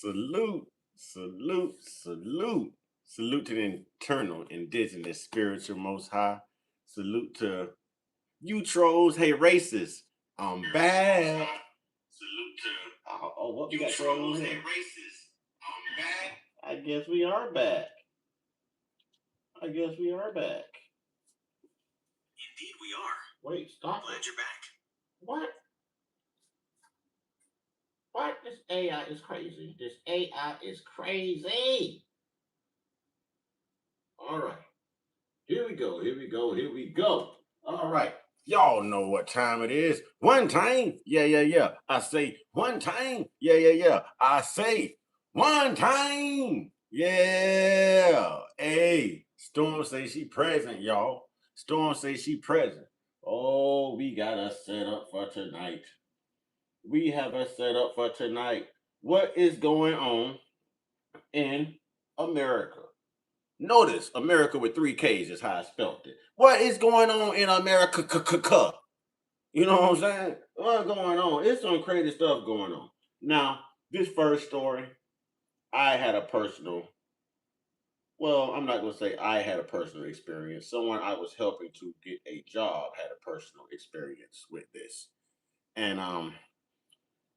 Salute, salute, salute. Salute to the eternal, indigenous, spiritual, most high. Salute to you trolls, hey racists. I'm back. Salute to what we got trolls, hey racists. I'm back. I guess we are back. I guess we are back. Indeed we are. Wait, stop. Glad you're back. What? What? This AI is crazy. This AI is crazy. All right. Here we go. Here we go. Here we go. All right. Y'all know what time it is. One time. Yeah, yeah, yeah. I say one time. Yeah, yeah, yeah. I say one time. Yeah. Hey, Storm say she present, y'all. Storm say she present. Oh, we got us set up for tonight. We have us set up for tonight. What is going on in America? Notice America with three K's is how I spelled it. What is going on in America? You know what I'm saying? What's going on? It's some crazy stuff going on. Now, this first story, I had a personal, well, I'm not going to say I had a personal experience. Someone I was helping to get a job had a personal experience with this. And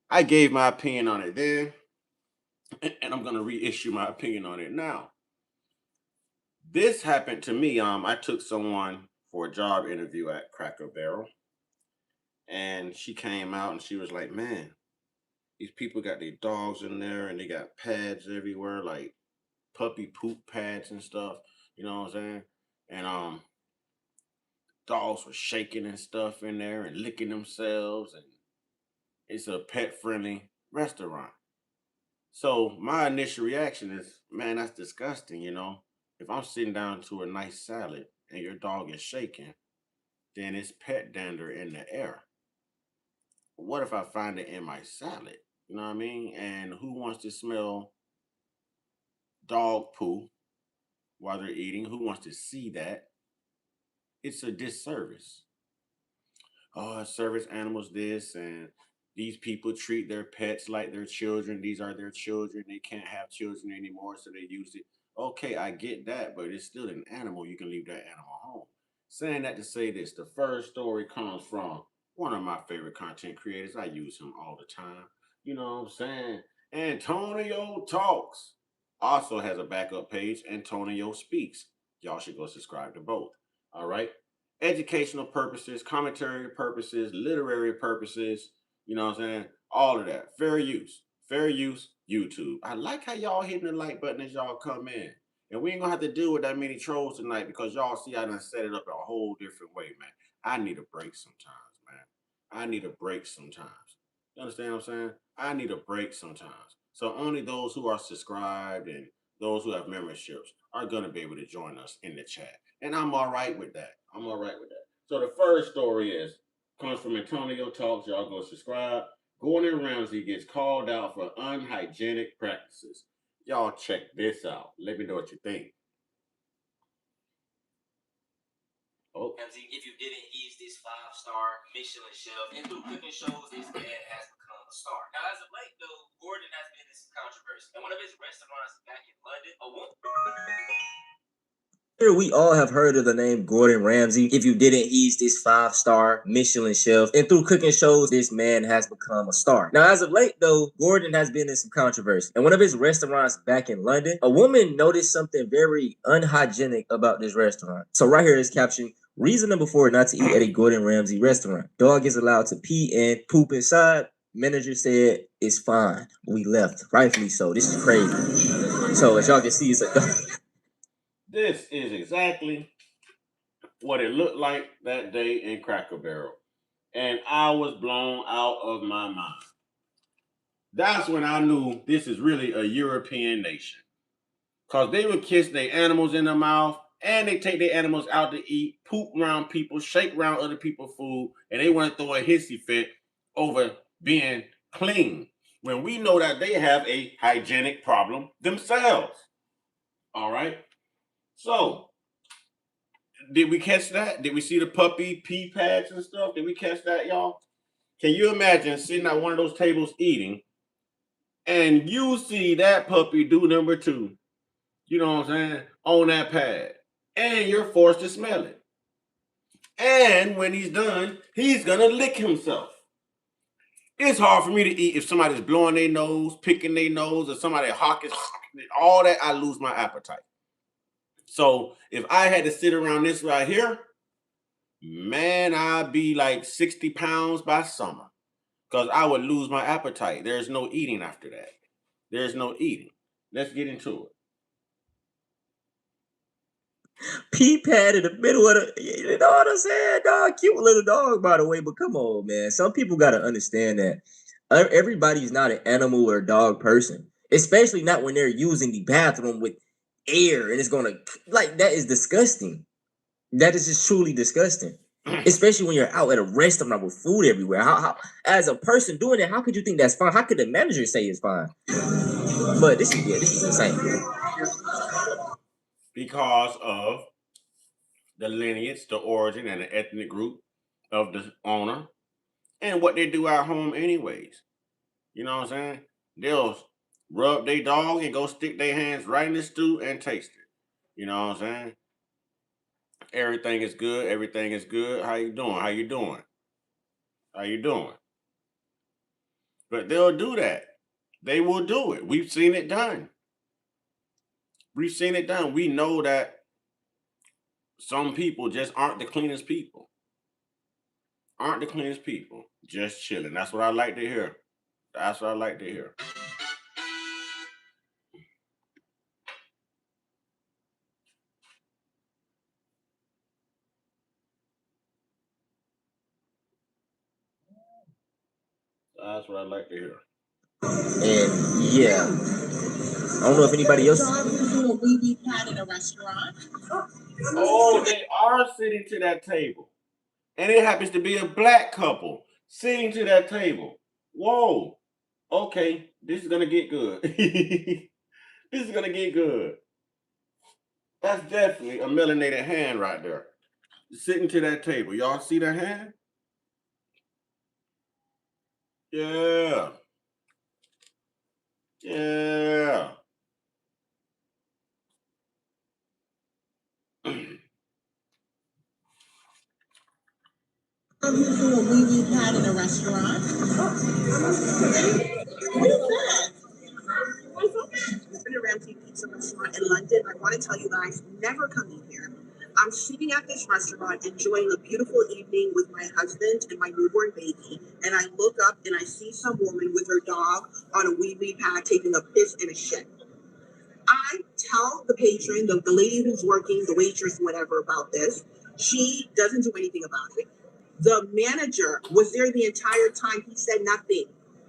I gave my opinion on it then, and I'm going to reissue my opinion on it now. This happened to me. I took someone for a job interview at Cracker Barrel, and she came out and she was like, "Man, these people got their dogs in there, and they got pads everywhere, like puppy poop pads and stuff." You know what I'm saying? And dogs were shaking and stuff in there and licking themselves, and it's a pet friendly restaurant. So my initial reaction is, man, that's disgusting. If I'm sitting down to a nice salad and your dog is shaking, then it's pet dander in the air. What if I find it in my salad? You know what I mean? And who wants to smell dog poo while they're eating? Who wants to see that? It's a disservice. Oh, service animals this, and these people treat their pets like their children. These are their children. They can't have children anymore, so they use it. Okay, I get that, but it's still an animal. You can leave that animal home. Saying that to say this, the first story comes from one of my favorite content creators. I use him all the time. You know what I'm saying? Antonio Talks also has a backup page, Antonio Speaks. Y'all should go subscribe to both. All right. Educational purposes, commentary purposes, literary purposes, you know what I'm saying? All of that. Fair use. Fair use, YouTube. I like how y'all hitting the like button as y'all come in. And we ain't gonna have to deal with that many trolls tonight because y'all see I done set it up a whole different way, man. I need a break sometimes, man. I need a break sometimes. You understand what I'm saying? I need a break sometimes. So only those who are subscribed and those who have memberships are gonna be able to join us in the chat. And I'm all right with that. I'm all right with that. So the first story comes from Antonio Talks. Y'all go subscribe. Gordon Ramsay gets called out for unhygienic practices. Y'all check this out. Let me know what you think. Oh. If you didn't, he's this 5-star Michelin chef, and through cooking shows, this man has become a star. Now, as of late, though, Gordon has been in some controversy. And one of his restaurants back in London, a woman. Here we all have heard of the name Gordon Ramsay. If you didn't, he's this 5-star Michelin chef. And through cooking shows, this man has become a star. Now, as of late, though, Gordon has been in some controversy. In one of his restaurants back in London, a woman noticed something very unhygienic about this restaurant. So right here is captioned, reason number 4 not to eat at a Gordon Ramsay restaurant. Dog is allowed to pee and poop inside. Manager said, it's fine. We left. Rightfully so. This is crazy. So as y'all can see, it's a This is exactly what it looked like that day in Cracker Barrel. And I was blown out of my mind. That's when I knew this is really a European nation. Because they would kiss their animals in the mouth and they take their animals out to eat, poop around people, shake around other people's food, and they want to throw a hissy fit over being clean when we know that they have a hygienic problem themselves. All right. So, did we catch that? Did we see the puppy pee pads and stuff? Did we catch that, y'all? Can you imagine sitting at one of those tables eating and you see that puppy do number two, you know what I'm saying, on that pad, and you're forced to smell it. And when he's done, he's gonna lick himself. It's hard for me to eat if somebody's blowing their nose, picking their nose, or somebody hawking all that. I lose my appetite. So if I had to sit around this right here, man, I'd be like 60 pounds by summer because I would lose my appetite. There's no eating after that. There's no eating. Let's get into it. Pee pad in the middle of the, you know what I'm saying, dog? Cute little dog, by the way. But come on, man. Some people gotta understand that everybody's not an animal or dog person, especially not when they're using the bathroom with air and it's gonna like that is disgusting. That is just truly disgusting. Especially when you're out at a restaurant with food everywhere. How as a person doing it, how could you think that's fine? How could the manager say it's fine? But this is insane. Because of the lineage, the origin, and the ethnic group of the owner and what they do at home, anyways. You know what I'm saying? They'll rub their dog and go stick their hands right in the stew and taste it. You know what I'm saying? Everything is good. Everything is good. How you doing? How you doing? How you doing? But they'll do that. They will do it. We've seen it done. We've seen it done. We know that some people just aren't the cleanest people. Aren't the cleanest people. Just chilling. That's what I like to hear. That's what I like to hear. That's what I like to hear. And yeah, I don't know if anybody else. We had in a restaurant. Oh, they are sitting to that table. And it happens to be a black couple sitting to that table. Whoa. Okay, this is gonna get good. This is gonna get good. That's definitely a melanated hand right there. Sitting to that table. Y'all see that hand? Yeah. Yeah. We had in a restaurant. It's been a Ramsay pizza restaurant in London. I want to tell you guys, never come in here. I'm sitting at this restaurant enjoying a beautiful evening with my husband and my newborn baby, and I look up and I see some woman with her dog on a wee wee pad taking a piss in a shit. I tell the patron, the lady who's working, the waitress, whatever, about this. She doesn't do anything about it. The manager was there the entire time. He said nothing.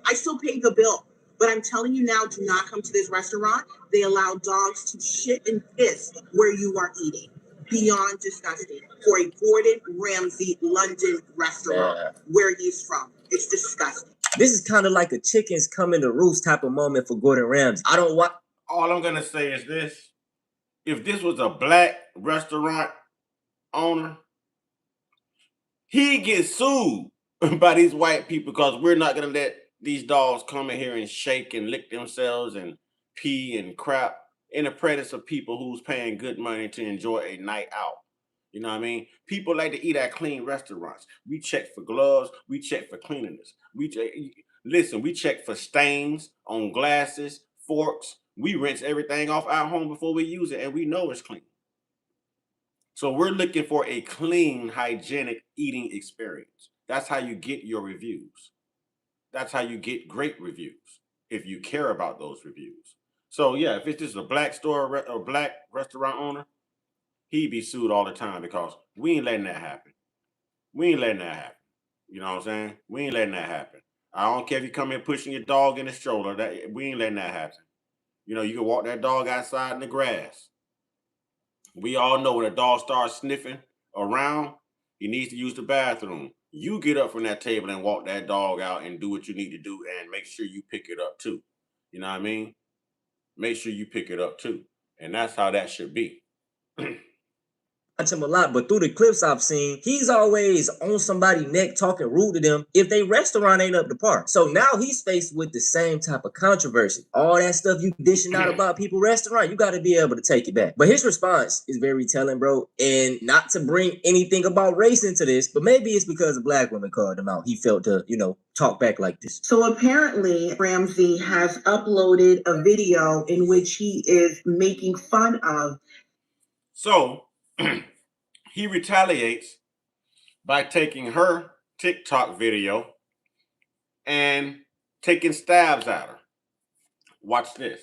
I still paid the bill. But I'm telling you now, do not come to this restaurant. They allow dogs to shit and piss where you are eating. Beyond disgusting. For a Gordon Ramsay London restaurant where he's from. It's disgusting. This is kind of like a chickens coming to roost type of moment for Gordon Ramsay. I don't want. All I'm gonna say is this: if this was a black restaurant owner, he gets sued by these white people because we're not gonna let these dogs come in here and shake and lick themselves and pee and crap in the presence of people who's paying good money to enjoy a night out. You know what I mean? People like to eat at clean restaurants. We check for gloves. We check for cleanliness. Listen. We check for stains on glasses, forks. We rinse everything off our home before we use it, and we know it's clean. So we're looking for a clean, hygienic eating experience. That's how you get your reviews. That's how you get great reviews if you care about those reviews. So yeah, if it's just a black store or black restaurant owner, he'd be sued all the time because we ain't letting that happen. We ain't letting that happen. You know what I'm saying? We ain't letting that happen. I don't care if you come in pushing your dog in the stroller. That we ain't letting that happen. You know, you can walk that dog outside in the grass. We all know when a dog starts sniffing around, he needs to use the bathroom. You get up from that table and walk that dog out and do what you need to do and make sure you pick it up too. You know what I mean? Make sure you pick it up too. And that's how that should be. watch him a lot, but through the clips I've seen, he's always on somebody's neck talking rude to them if they restaurant ain't up to par. So now he's faced with the same type of controversy. All that stuff you dishing out about people restaurant, you got to be able to take it back. But his response is very telling, bro. And not to bring anything about race into this, but maybe it's because a black woman called him out. He felt to, talk back like this. So apparently, Ramsay has uploaded a video in which he is making fun of. So he retaliates by taking her TikTok video and taking stabs at her. Watch this.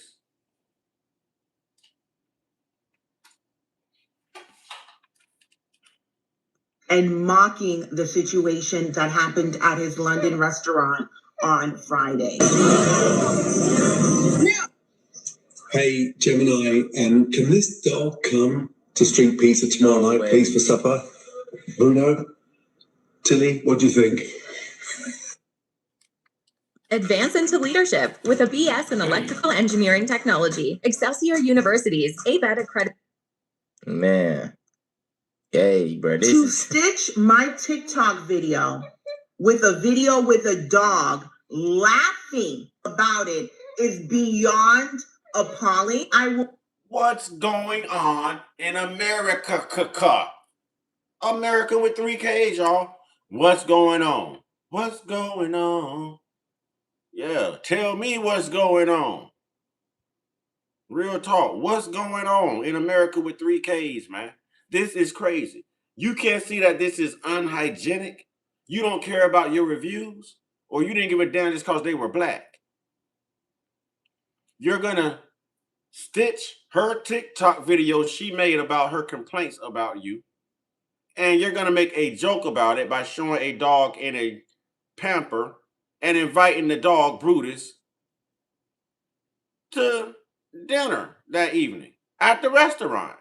And mocking the situation that happened at his London restaurant on Friday. Hey, Gemini, can this dog come to Street Pizza tomorrow night, please, for supper? Bruno? Tilly, what do you think? Advance into leadership with a BS in electrical engineering technology. Excelsior University's ABET accredited. Man. Hey, bro. Stitch my TikTok video with a dog laughing about it is beyond appalling. What's going on in Amerikkka? America with 3 Ks, y'all. What's going on? What's going on? Yeah, tell me what's going on. Real talk. What's going on in America with 3 Ks, man? This is crazy. You can't see that this is unhygienic. You don't care about your reviews, or you didn't give a damn just because they were black. You're going to stitch her TikTok video she made about her complaints about you, and you're going to make a joke about it by showing a dog in a pamper and inviting the dog, Brutus, to dinner that evening at the restaurant.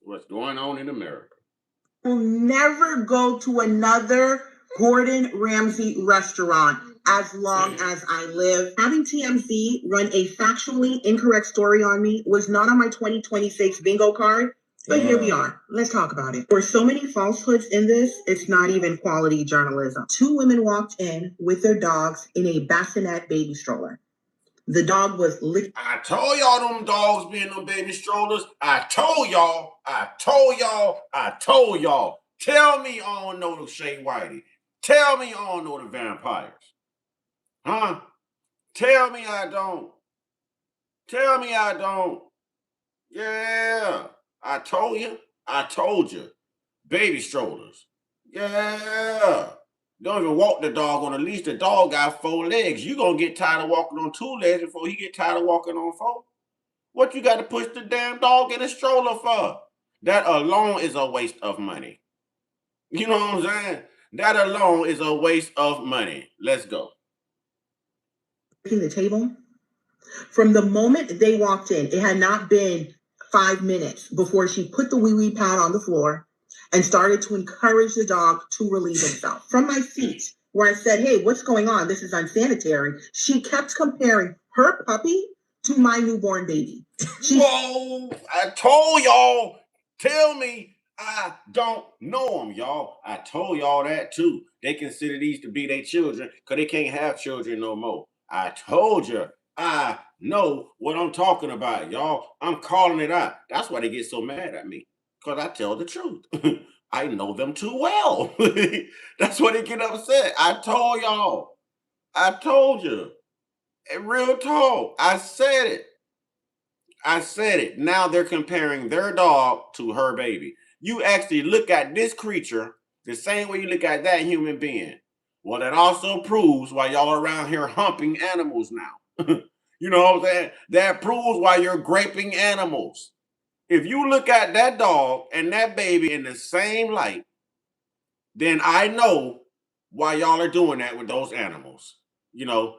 What's going on in America? Will never go to another Gordon Ramsay restaurant as long as I live. Having TMZ run a factually incorrect story on me was not on my 2026 bingo card, but here we are. Let's talk about it. There were so many falsehoods in this, it's not even quality journalism. 2 women walked in with their dogs in a bassinet baby stroller. The dog was I told y'all them dogs being them baby strollers. I told y'all. Tell me I don't know the Shea Whitey. Tell me I don't know the vampires. Huh? Tell me I don't. Yeah. I told you. Baby strollers. Yeah. Don't even walk the dog on a leash. The dog got 4 legs. You gonna get tired of walking on 2 legs before he get tired of walking on 4. What you got to push the damn dog in a stroller for? That alone is a waste of money. You know what I'm saying? That alone is a waste of money. Let's go. The table. From the moment they walked in, it had not been 5 minutes before she put the wee-wee pad on the floor and started to encourage the dog to relieve himself. From my seat, where I said, hey, what's going on? This is unsanitary. She kept comparing her puppy to my newborn baby. Whoa, I told y'all. Tell me I don't know them, y'all. I told y'all that too. They consider these to be their children because they can't have children no more. I told you. I know what I'm talking about, y'all. I'm calling it out. That's why they get so mad at me, because I tell the truth. I know them too well. That's why they get upset. I told y'all. I told you. Real talk. I said it. Now they're comparing their dog to her baby. You actually look at this creature the same way you look at that human being. Well, that also proves why y'all are around here humping animals now. You know what I'm saying? That proves why you're graping animals. If you look at that dog and that baby in the same light, then I know why y'all are doing that with those animals.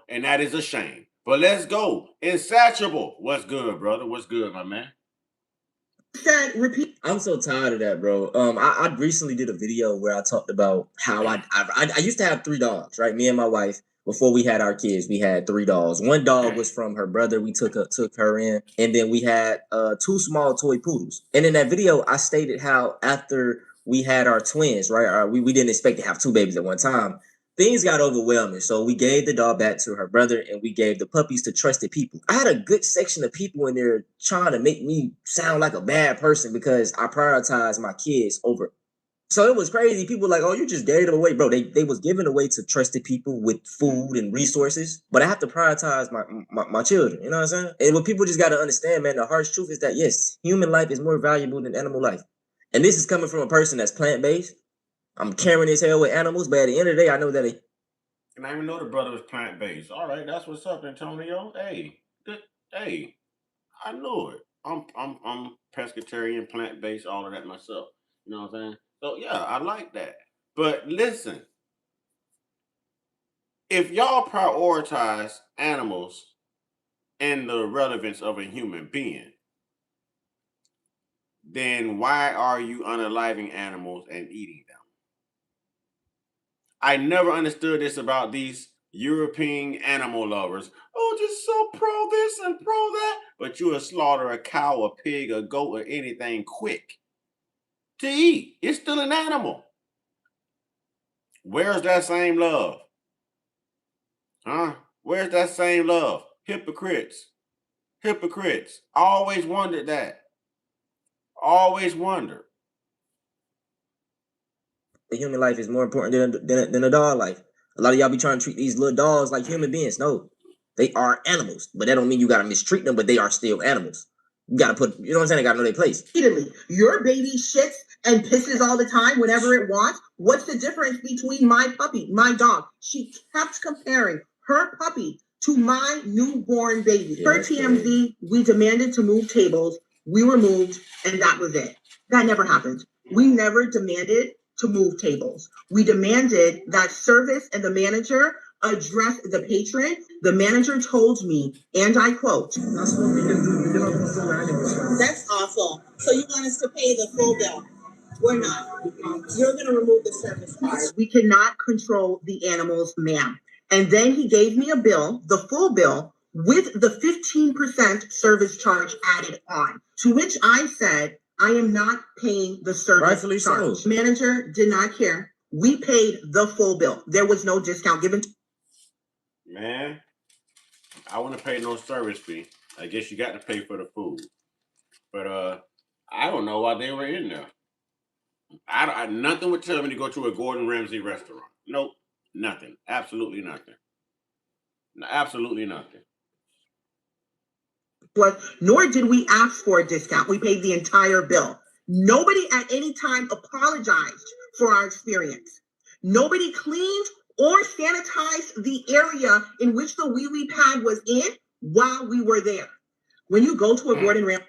And that is a shame. But let's go. Insatiable. What's good, brother? What's good, my man? Repeat. I'm so tired of that, bro. I recently did a video where I talked about how I used to have 3 dogs, right? Me and my wife. before we had our kids, we had 3 dogs. One dog was from her brother. We took her in, and then we had 2 small toy poodles. And in that video, I stated how after we had our twins, right? We didn't expect to have 2 babies at one time. Things got overwhelming, so we gave the dog back to her brother, and we gave the puppies to trusted people. I had a good section of people in there trying to make me sound like a bad person because I prioritized my kids over. So it was crazy. People were like, oh, you just gave them away. Bro, they was given away to trusted people with food and resources. But I have to prioritize my children. You know what I'm saying? And what people just got to understand, man, the harsh truth is that, yes, human life is more valuable than animal life. And this is coming from a person that's plant-based. I'm caring as hell with animals, but at the end of the day, I know that And I even know the brother was plant-based. All right, that's what's up, Antonio. Hey, I knew it. I'm pescatarian, plant-based, all of that myself. You know what I'm saying? So yeah, I like that. But listen, if y'all prioritize animals and the relevance of a human being, then why are you unaliving animals and eating them? I never understood this about these European animal lovers. Oh, just so pro this and pro that. But you will slaughter a cow, a pig, a goat, or anything quick to eat. It's still an animal. Where's that same love? Huh? Where's that same love? Hypocrites. Hypocrites. I always wondered that. Always wondered. the human life is more important than a dog life. A lot of y'all be trying to treat these little dogs like human beings. No, they are animals, but that don't mean you gotta mistreat them, but they are still animals. You gotta put, you know what I'm saying? They gotta know their place. Repeatedly. Your baby shits and pisses all the time whenever it wants. What's the difference between my puppy, my dog? She kept comparing her puppy to my newborn baby. Yeah, For TMZ, we demanded to move tables. We were moved, and that was it. That never happened. We never demanded to move tables. We demanded that service and the manager address the patron. The manager told me, and I quote, "That's what we can do. We cannot control animals." That's awful. So you want us to pay the full bill? We're not. You're going to remove the service card. We cannot control the animals, ma'am. And then he gave me a bill, the full bill, with the 15% service charge added on. To which I said, I am not paying the service Rightfully charge. so. Manager did not care. We paid the full bill. There was no discount given. Man, I wouldn't pay no service fee. I guess you got to pay for the food. But I don't know why they were in there. I nothing would tell me to go to a Gordon Ramsay restaurant. Nope, nothing. Absolutely nothing. Absolutely nothing. Nor did we ask for a discount. We paid the entire bill. Nobody at any time apologized for our experience. Nobody cleaned or sanitized the area in which the wee pad was in while we were there. When you go to a Gordon Ramsay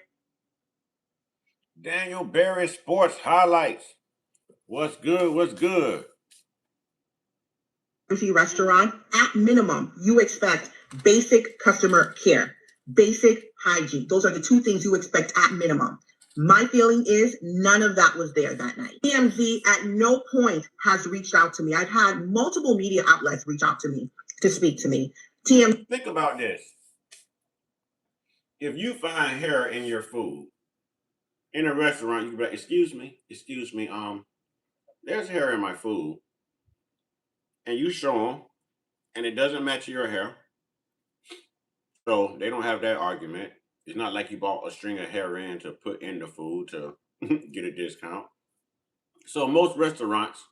Daniel Berry Sports Highlights. What's good? What's good? restaurant, at minimum, you expect basic customer care, basic hygiene. Those are the 2 things you expect at minimum. My feeling is none of that was there that night. TMZ at no point has reached out to me. I've had multiple media outlets reach out to me to speak to me. Think about this. If you find hair in your food in a restaurant, you be like, excuse me, there's hair in my food. And you show them, and it doesn't match your hair. So they don't have that argument. It's not like you bought a string of hair in to put in the food to get a discount. So most restaurants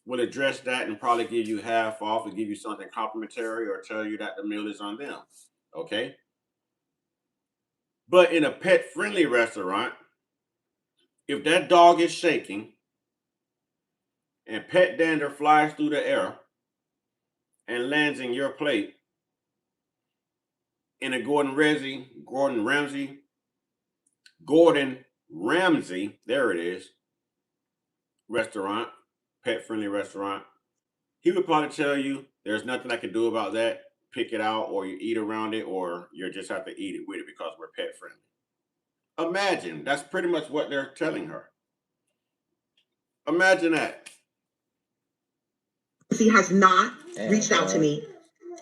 will address that and probably give you half off or give you something complimentary or tell you that the meal is on them. Okay? But in a pet-friendly restaurant, if that dog is shaking and pet dander flies through the air and lands in your plate in a Gordon Ramsay, there it is, restaurant, pet-friendly restaurant, he would probably tell you there's nothing I can do about that. Pick it out, or you eat around it, or you just have to eat it with it because we're pet-friendly. Imagine, that's pretty much what they're telling her. Imagine that. He has not reached out to me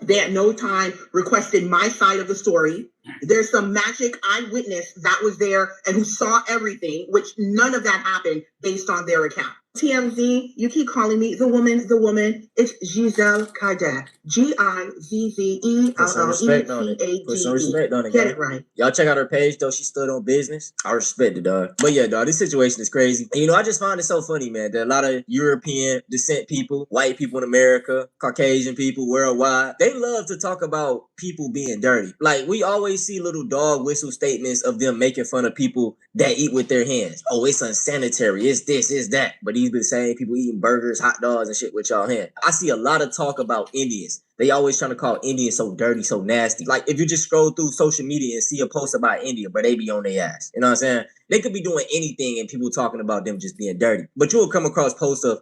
They at no time requested my side of the story. There's some magic eyewitness that was there and who saw everything, which none of that happened based on their account. TMZ, you keep calling me the woman, the woman. It's Giselle Cadet. Gizzezellcade. Put some respect on it. Put some respect on it. Get it right. Y'all check out her page though. She stood on business. I respect it, dog. But yeah, dog, this situation is crazy. And, I just find it so funny, man, that a lot of European descent people, white people in America, Caucasian people worldwide, they love to talk about people being dirty. Like, we always see little dog whistle statements of them making fun of people that eat with their hands. Oh, it's unsanitary. It's this, it's that. But these be the same people eating burgers, hot dogs, and shit with y'all hands. I see a lot of talk about Indians. They always trying to call Indians so dirty, so nasty. Like, if you just scroll through social media and see a post about India, but they be on their ass. You know what I'm saying? They could be doing anything and people talking about them just being dirty. But you will come across posts of,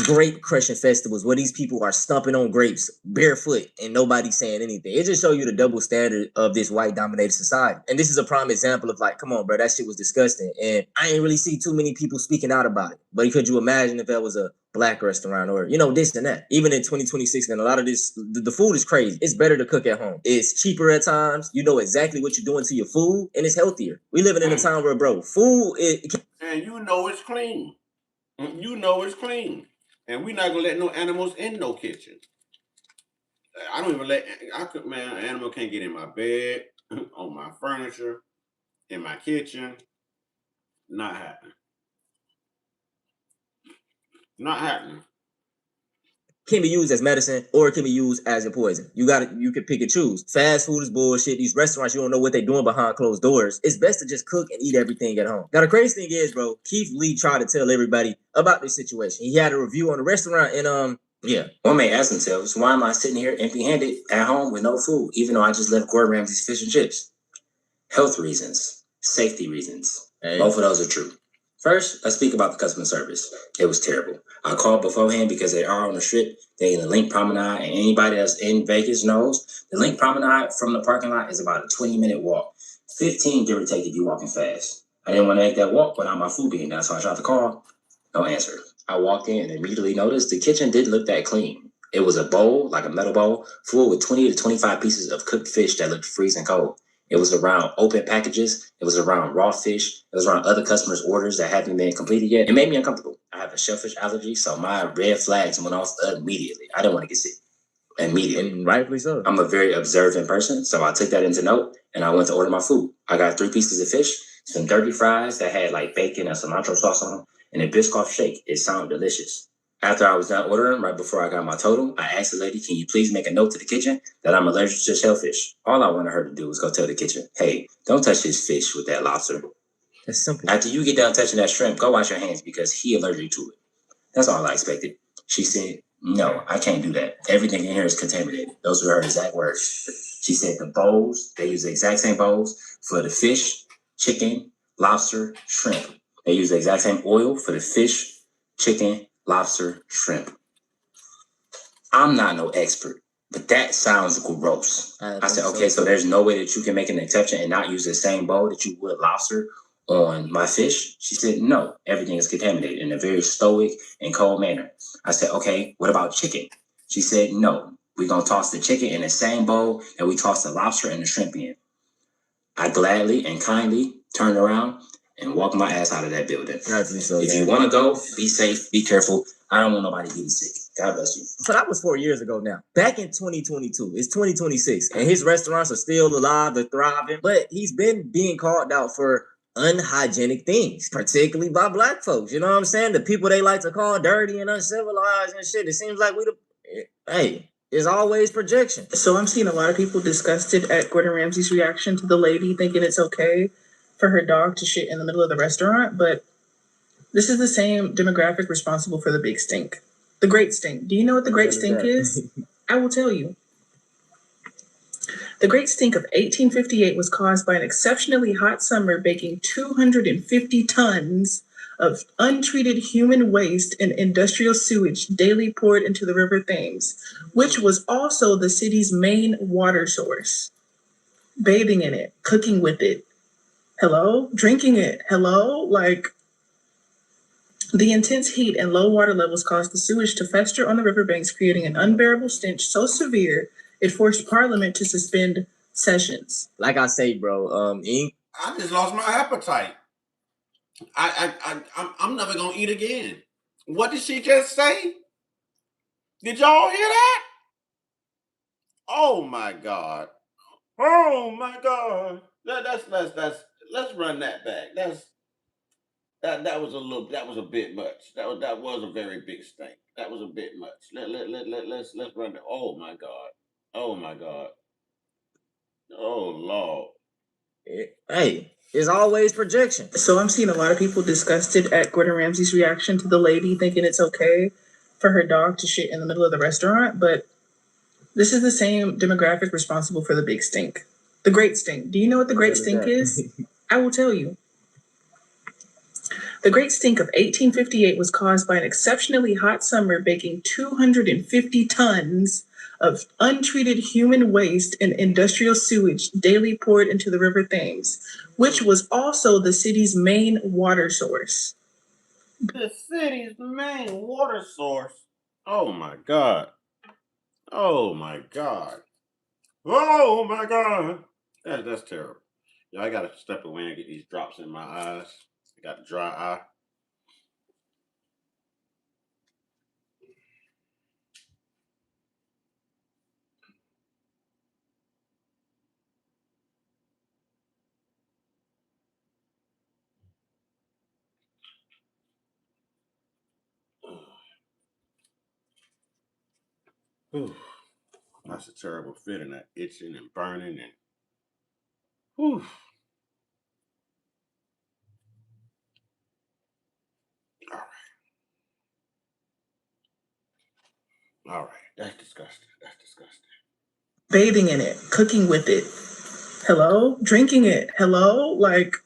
grape crushing festivals where these people are stomping on grapes barefoot and nobody's saying anything. It just shows you the double standard of this white dominated society. And this is a prime example of like, come on, bro, that shit was disgusting. And I ain't really see too many people speaking out about it. But could you imagine if that was a black restaurant or, this and that? Even in 2026, man, a lot of this, the food is crazy. It's better to cook at home. It's cheaper at times. You know exactly what you're doing to your food and it's healthier. We living in a time where, bro, food is... And it's clean. It's clean. And we're not going to let no animals in no kitchen. I don't even an animal can't get in my bed, on my furniture, in my kitchen. Not happening. Not happening. Can be used as medicine or it can be used as a poison. You can pick and choose. Fast food is bullshit. These restaurants, you don't know what they're doing behind closed doors. It's best to just cook and eat everything at home. Now, the crazy thing is, bro, Keith Lee tried to tell everybody about this situation. He had a review on the restaurant and, one may ask themselves, why am I sitting here empty-handed at home with no food, even though I just left Gordon Ramsay's fish and chips? Health reasons, safety reasons. Hey. Both of those are true. First, let's speak about the customer service. It was terrible. I called beforehand because they are on the strip. They're in the Link Promenade, and anybody that's in Vegas knows the Link Promenade from the parking lot is about a 20-minute walk. 15, give or take, if you're walking fast. I didn't want to make that walk without my food being down, so I tried to call. No answer. I walked in and immediately noticed the kitchen didn't look that clean. It was a bowl, like a metal bowl, full with 20 to 25 pieces of cooked fish that looked freezing cold. It was around open packages. It was around raw fish. It was around other customers' orders that haven't been completed yet. It made me uncomfortable. I have a shellfish allergy, so my red flags went off immediately. I didn't want to get sick. Immediately. And rightfully so. I'm a very observant person, so I took that into note, and I went to order my food. I got 3 pieces of fish, some dirty fries that had like bacon and cilantro sauce on them, and a Biscoff shake. It sounded delicious. After I was done ordering, right before I got my total, I asked the lady, can you please make a note to the kitchen that I'm allergic to shellfish? All I wanted her to do was go tell the kitchen, hey, don't touch his fish with that lobster. That's simple. After you get done touching that shrimp, go wash your hands because he allergic to it. That's all I expected. She said, no, I can't do that. Everything in here is contaminated. Those were her exact words. She said the bowls, they use the exact same bowls for the fish, chicken, lobster, shrimp. They use the exact same oil for the fish, chicken, lobster, shrimp. I'm not no expert, but that sounds gross. I said, okay, so there's no way that you can make an exception and not use the same bowl that you would lobster on my fish? She said, no, everything is contaminated in a very stoic and cold manner. I said, okay, what about chicken? She said, no, we're going to toss the chicken in the same bowl and we toss the lobster and the shrimp in. I gladly and kindly turned around and walk my ass out of that building. If you want to go, be safe, be careful. I don't want nobody getting sick. God bless you. So that was 4 years ago now. Back in 2022, it's 2026, and his restaurants are still alive, they're thriving, but he's been being called out for unhygienic things, particularly by black folks. You know what I'm saying? The people they like to call dirty and uncivilized and shit. It seems like it's always projection. So I'm seeing a lot of people disgusted at Gordon Ramsay's reaction to the lady thinking it's okay for her dog to shit in the middle of the restaurant, but this is the same demographic responsible for the big stink. The Great Stink. Do you know what the Great Stink is? I will tell you. The Great Stink of 1858 was caused by an exceptionally hot summer baking 250 tons of untreated human waste and industrial sewage daily poured into the River Thames, which was also the city's main water source. Bathing in it, cooking with it, hello? Drinking it, hello? The intense heat and low water levels caused the sewage to fester on the riverbanks, creating an unbearable stench so severe It forced Parliament to suspend sessions. Like I say, bro, I just lost my appetite. I'm never gonna eat again. What did she just say? Did y'all hear that? Oh my God. Oh my God. Let's run that back. That was a bit much. That was a very big stink. That was a bit much. Let's run that. Oh my God. Oh my God. Oh Lord. hey, it's always projection. So I'm seeing a lot of people disgusted at Gordon Ramsay's reaction to the lady thinking it's okay for her dog to shit in the middle of the restaurant, but this is the same demographic responsible for the big stink. The great stink. Do you know what the great stink is? I will tell you. The Great Stink of 1858 was caused by an exceptionally hot summer baking 250 tons of untreated human waste and industrial sewage daily poured into the River Thames, which was also the city's main water source. The city's main water source. Oh my God. Oh my God. Oh my God. That's terrible. Yeah, I gotta step away and get these drops in my eyes. I got a dry eye. Whew. That's a terrible feeling, that itching and burning and whew. All right. All right. That's disgusting. That's disgusting. Bathing in it, cooking with it. Hello? Drinking it. Hello? Like,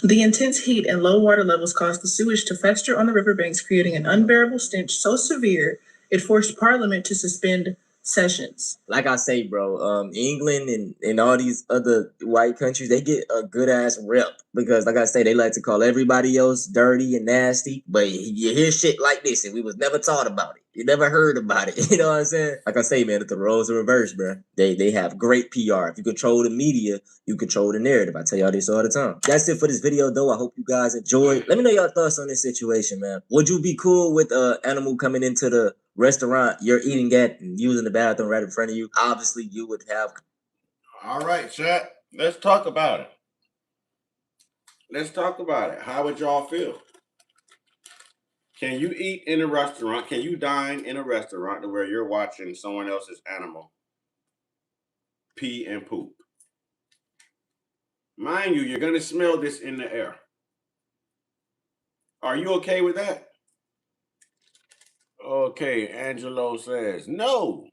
the intense heat and low water levels caused the sewage to fester on the riverbanks, creating an unbearable stench so severe it forced Parliament to suspend sessions. Like I say, bro, England and all these other white countries, they get a good ass rep because, like I say, they like to call everybody else dirty and nasty. But you hear shit like this, and we was never taught about it. You never heard about it. You know what I'm saying? Like I say, man, if the roles are reversed, bro, they have great PR. If you control the media, you control the narrative. I tell y'all this all the time. That's it for this video, though. I hope you guys enjoyed. Let me know your thoughts on this situation, man. Would you be cool with an animal coming into the restaurant you're eating at and using the bathroom right in front of you? Obviously, you would have. All right, chat. Let's talk about it. Let's talk about it. How would y'all feel? Can you eat in a restaurant? Can you dine in a restaurant to where you're watching someone else's animal pee and poop? Mind you, you're going to smell this in the air. Are you okay with that? Okay, Angelo says no.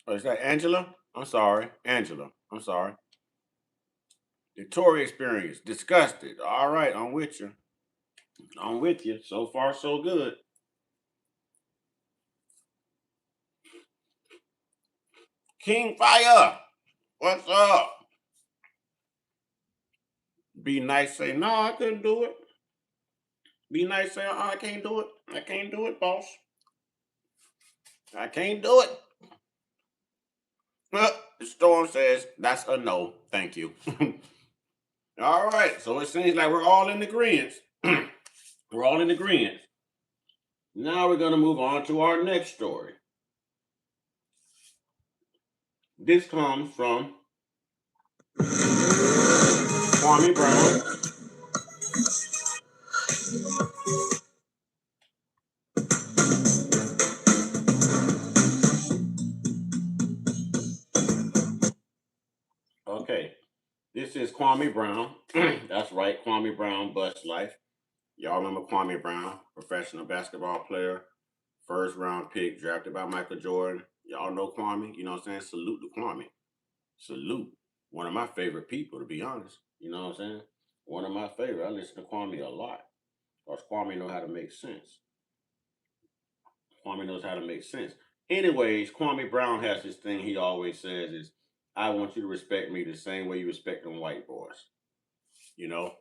Oh, is that Angela? I'm sorry. Angela. I'm sorry. Victoria experience. Disgusted. All right, I'm with you. I'm with you. So far, so good. King Fire. What's up? Be nice, say, no, I couldn't do it. Be nice, say, I can't do it. I can't do it, boss. I can't do it. The storm says, that's a no. Thank you. All right. So it seems like we're all in agreement. We're all in agreement. Now we're going to move on to our next story. This comes from Kwami Brown. Okay. This is Kwami Brown. That's right. Kwami Brown, Bust Life. Y'all remember Kwami Brown, professional basketball player, first round pick, drafted by Michael Jordan. Y'all know Kwami. You know what I'm saying? Salute to Kwami. Salute. One of my favorite people, to be honest. You know what I'm saying? One of my favorite. I listen to Kwami a lot. Because Kwami knows how to make sense. Kwami knows how to make sense. Anyways, Kwami Brown has this thing he always says is, I want you to respect me the same way you respect them white boys. You know?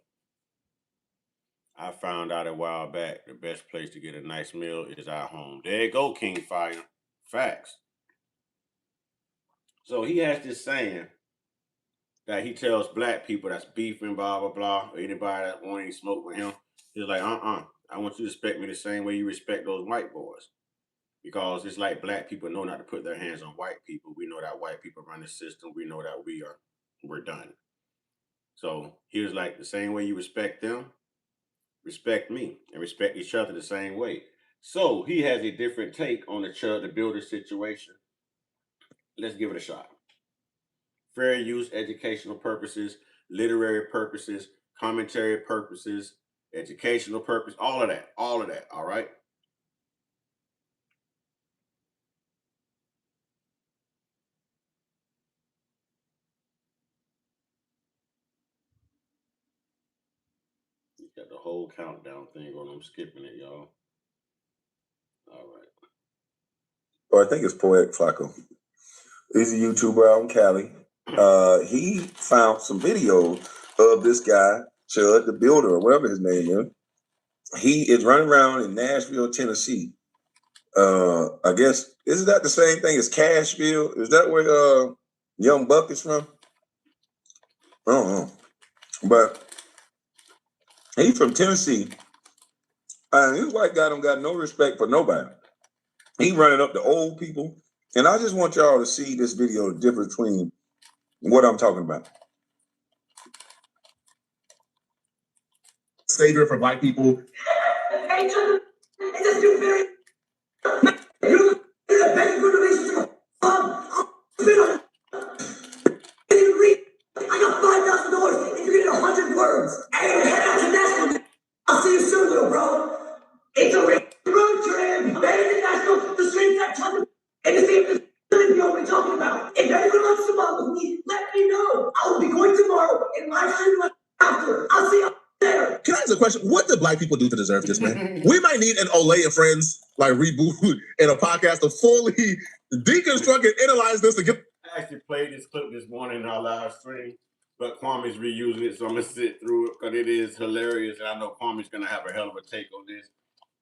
I found out a while back the best place to get a nice meal is at home. There you go, King Fire. Facts. So he has this saying that he tells black people that's beefing, blah, blah, blah, or anybody that won't even smoke with him. He's like, I want you to respect me the same way you respect those white boys. Because it's like black people know not to put their hands on white people. We know that white people run the system. We know that we're done. So here's like the same way you respect them, respect me, and respect each other the same way. So he has a different take on the Chud the Builder situation. Let's give it a shot. Fair use, educational purposes, literary purposes, commentary purposes, educational purpose, all of that, all right? You got the whole countdown thing on. I'm skipping it, y'all. All right. Or I think it's Poetic Flacco. He's a YouTuber out in Cali. He found some videos of this guy, Chud the Builder, or whatever his name is. He is running around in Nashville, Tennessee. I guess, isn't that the same thing as Cashville? Is that where Young Buck is from? I don't know. But he's from Tennessee. And this white guy don't got no respect for nobody. He running up to old people. And I just want y'all to see this video, the difference between what I'm talking about. Savior for black people. Hey, Chud, it's just you very. You is a better good relationship. I got $5,000 if you get 100 words. Hey, head out to Nashville. I'll see you soon, little bro. It's a road trip. Headed to Nashville, the streets that Chud, and to see if this video we're talking about. If anyone wants to bond with me, let me know. I will be going tomorrow and live stream after. I'll see you there. Can I ask a question? What did black people do to deserve this, man? We might need an Olay and Friends like reboot in a podcast to fully deconstruct and analyze this to get. I actually played this clip this morning in our live stream, but Kwami's reusing it, so I'm gonna sit through it because it is hilarious, and I know Kwami's gonna have a hell of a take on this.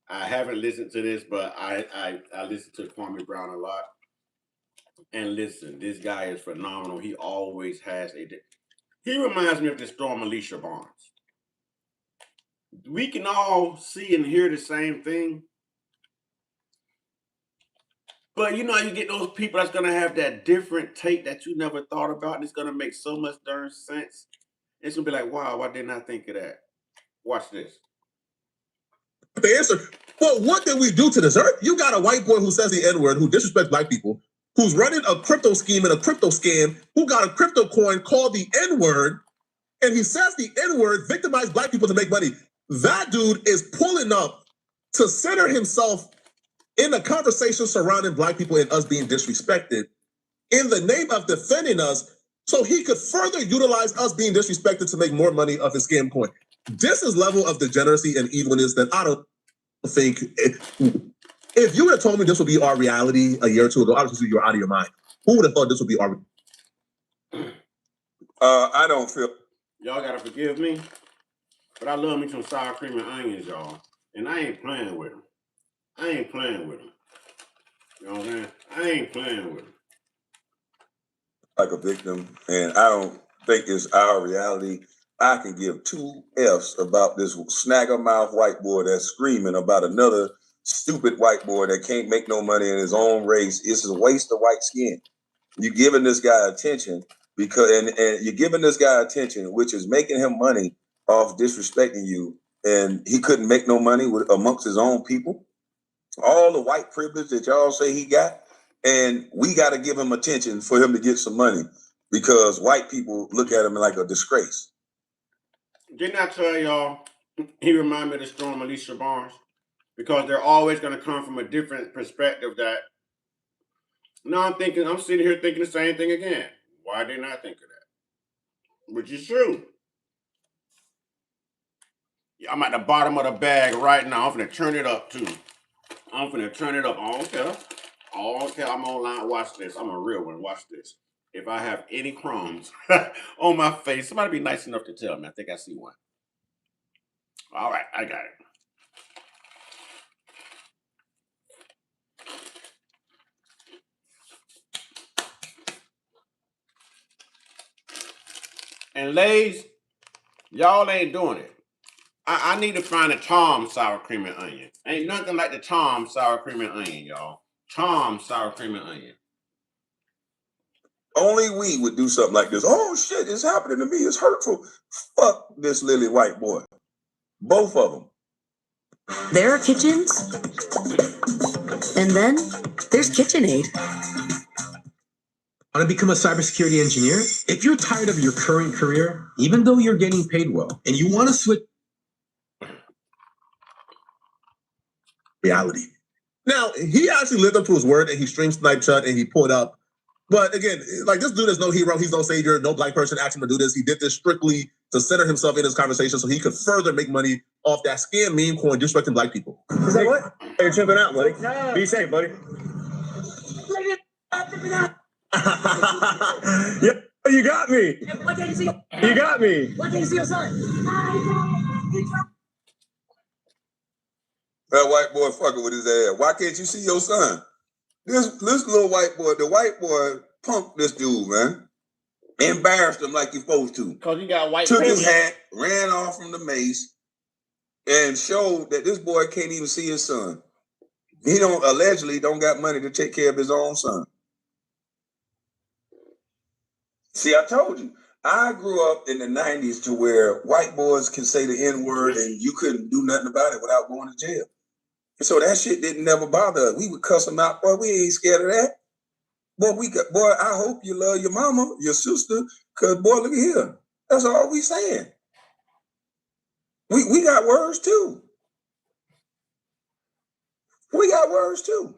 I haven't listened to this, but I listen to Kwami Brown a lot. And listen, this guy is phenomenal. He always has he reminds me of the Storm Alicia Barnes. We can all see and hear the same thing. But you know, you get those people that's gonna have that different take that you never thought about, and it's gonna make so much darn sense. It's gonna be like, wow, why didn't I think of that? Watch this. The answer. Well, what did we do to deserve? You got a white boy who says the N-word, who disrespects black people, who's running a crypto scheme and a crypto scam, who got a crypto coin called the N-word, and he says the N-word victimized black people to make money. That dude is pulling up to center himself in the conversation surrounding black people and us being disrespected in the name of defending us, so he could further utilize us being disrespected to make more money off his scam coin. This is level of degeneracy and evilness that I don't think. If you would have told me this would be our reality a year or two ago, obviously you're out of your mind. Who would have thought this would be our? I don't feel. Y'all gotta forgive me, but I love me some sour cream and onions, y'all, and I ain't playing with them. I ain't playing with them. You know what I'm saying? I ain't playing with them. Like a victim, and I don't think it's our reality. I can give two F's about this snagger-mouth white boy that's screaming about another stupid white boy that can't make no money in his own race. It's a waste of white skin. You're giving this guy attention because, and you're giving this guy attention, which is making him money off disrespecting you. And he couldn't make no money amongst his own people. All the white privilege that y'all say he got, and we got to give him attention for him to get some money because white people look at him like a disgrace. Didn't I tell y'all he reminded me of the Storm Alicia Barnes? Because they're always going to come from a different perspective that, no, I'm sitting here thinking the same thing again. Why didn't I think of that? Which is true. Yeah, I'm at the bottom of the bag right now. I'm finna turn it up too. I'm finna turn it up. Okay, I'm online. Watch this. I'm a real one. Watch this. If I have any crumbs on my face, somebody be nice enough to tell me. I think I see one. All right, I got it. And Lay's, y'all ain't doing it. I need to find a Tom sour cream and onion. Ain't nothing like the Tom sour cream and onion, y'all. Tom sour cream and onion. Only we would do something like this. Oh shit, it's happening to me. It's hurtful. Fuck this lily white boy. Both of them. There are kitchens, and then there's KitchenAid. Want to become a cybersecurity engineer? If you're tired of your current career, even though you're getting paid well, and you want to switch reality. Now, he actually lived up to his word and he streamed Snipe Chud and he pulled up. But again, like this dude is no hero, he's no savior, no black person asked him to do this. He did this strictly to center himself in his conversation so he could further make money off that scam meme coin disrespecting black people. Is that what? Hey, you're chimping out, buddy. Be safe, buddy. Yeah, you got me. You got me. Why can't you see your son? That white boy fucking with his ass. Why can't you see your son? This little white boy, the white boy punked this dude, man. Embarrassed him like you're supposed to. Because you got white Took privilege. his hat, ran off from the mace, and showed that this boy can't even see his son. He allegedly don't got money to take care of his own son. See, I told you, I grew up in the 90s to where white boys can say the N-word and you couldn't do nothing about it without going to jail. So that shit didn't never bother us. We would cuss them out. Boy, we ain't scared of that. Boy, I hope you love your mama, your sister, because boy, look at here. That's all we saying. We got words too. We got words too.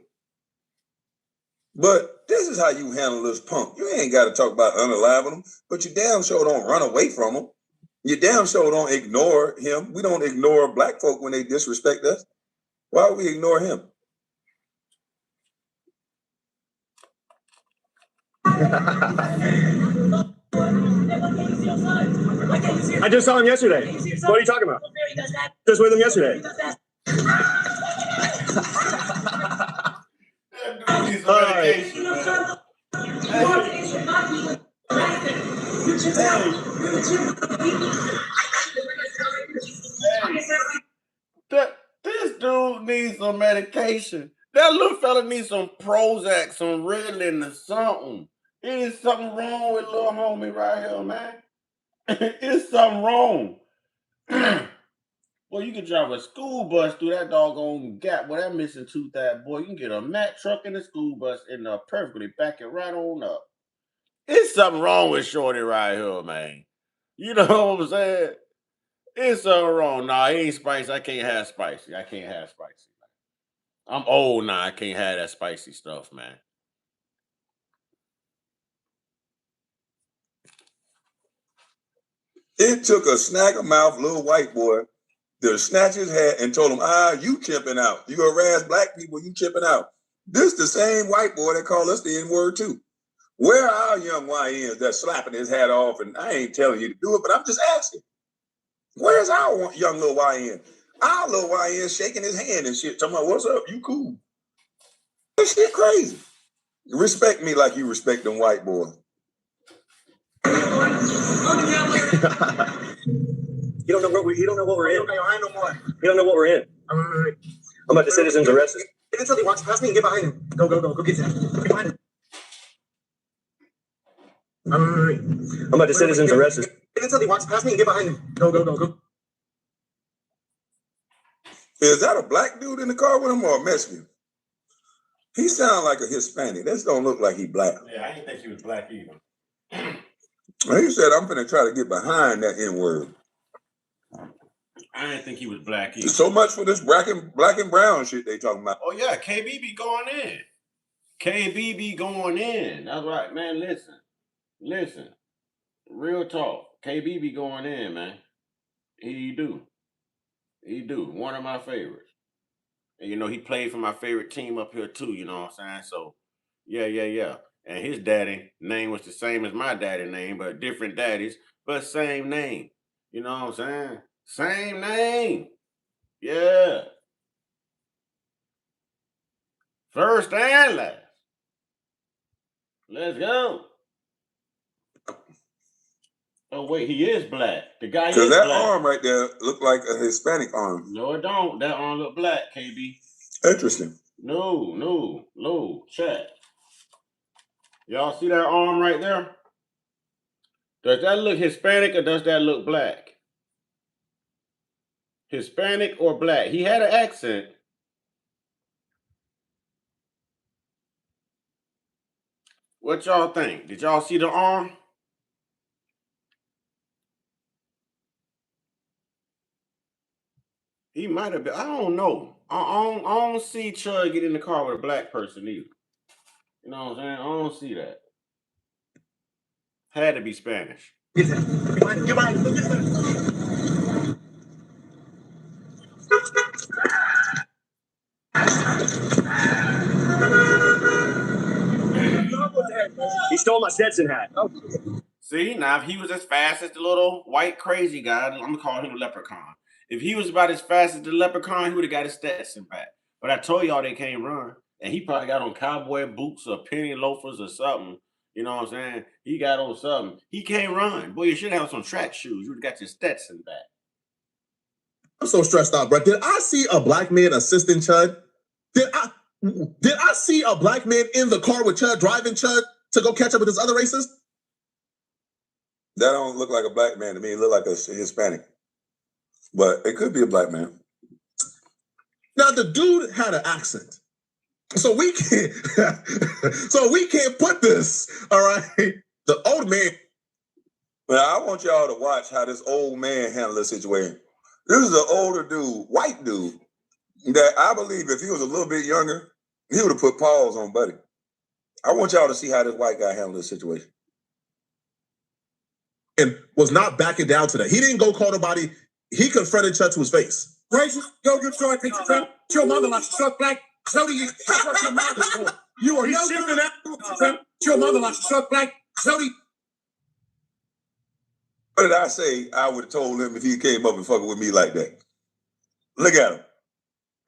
But this is how you handle this punk. You ain't got to talk about unaliving them, but you damn sure don't run away from them. You damn sure don't ignore him. We don't ignore black folk when they disrespect us. Why would we ignore him? I just saw him yesterday. What are you talking about? Just with him yesterday. All right. This dude needs some medication. That little fella needs some Prozac, some Ritalin or something. There's something wrong with little homie right here, man. It's something wrong. Boy, you can drive a school bus through that doggone gap. Boy, that missing tooth, that boy. You can get a Mack truck and a school bus and perfectly back it right on up. It's something wrong with Shorty right here, man. You know what I'm saying? It's something wrong. Nah, he ain't spicy. I can't have spicy. I can't have spicy. I'm old now. I can't have that spicy stuff, man. It took a snag-a-mouth little white boy to snatch his hat and told him, you chipping out. You gonna harass black people, you chipping out. This the same white boy that called us the N-word too. Where are our young YNs that's slapping his hat off? And I ain't telling you to do it, but I'm just asking. Where's our young little YN? Our little YN shaking his hand and shit, talking about, what's up? You cool. This shit crazy. Respect me like you respect them white boys. You don't know what we're in. You don't know what we're in. I'm about the citizens arrested. If somebody walks past me and get behind him. Go get him. Get behind him. I'm about the citizens arrested. If somebody walks past me and get behind him. Go. Is that a black dude in the car with him or a Mexican? He sounds like a Hispanic. This don't look like he black. Yeah, I didn't think he was black either. He said, I'm finna try to get behind that N-word. I didn't think he was black either. So much for this black and brown shit they talking about. Oh, yeah, KB be going in. KB be going in. That's right, man. Listen. Real talk. KB be going in, man. He do. One of my favorites. And, you know, he played for my favorite team up here, too. You know what I'm saying? So, yeah. And his daddy name was the same as my daddy name, but different daddies, but same name. You know what I'm saying? Same name. Yeah. First and last. Let's go. Oh wait, he is black. The guy Because is that black. arm right there looked like a Hispanic arm. No, it don't. That arm look black, KB. Interesting. No. Check. Y'all see that arm right there? Does that look Hispanic or does that look black? Hispanic or black? He had an accent. What y'all think? Did y'all see the arm? He might have been. I don't know. I don't see Chud get in the car with a black person either. You know what I'm saying? I don't see that. Had to be Spanish. He stole my Stetson hat. Oh. See, now if he was as fast as the little white crazy guy, I'm gonna call him a leprechaun. If he was about as fast as the leprechaun, he would have got his Stetson back. But I told y'all they can't run. And he probably got on cowboy boots or penny loafers or something. You know what I'm saying? He got on something. He can't run. Boy, you should have some track shoes. You would have got your Stetson back. I'm so stressed out, bro. Did I see a black man assisting Chud? Did I see a black man in the car with Chud, driving Chud to go catch up with his other racist? That don't look like a black man to me. It look like a Hispanic. But it could be a black man. Now, the dude had an accent. So we can't put this, all right? The old man. But I want y'all to watch how this old man handled the situation. This is an older dude, white dude, that I believe if he was a little bit younger, he would have put paws on Buddy. I want y'all to see how this white guy handled the situation. And was not backing down to that. He didn't go call nobody. He confronted Chud to his face. Racist, go get your pizza fam. Your mother like suck black. So do you. That's what your mouth is for. You are no good at that. Your mother like suck black. So do you. What did I say? I would have told him if he came up and fucking with me like that. Look at him.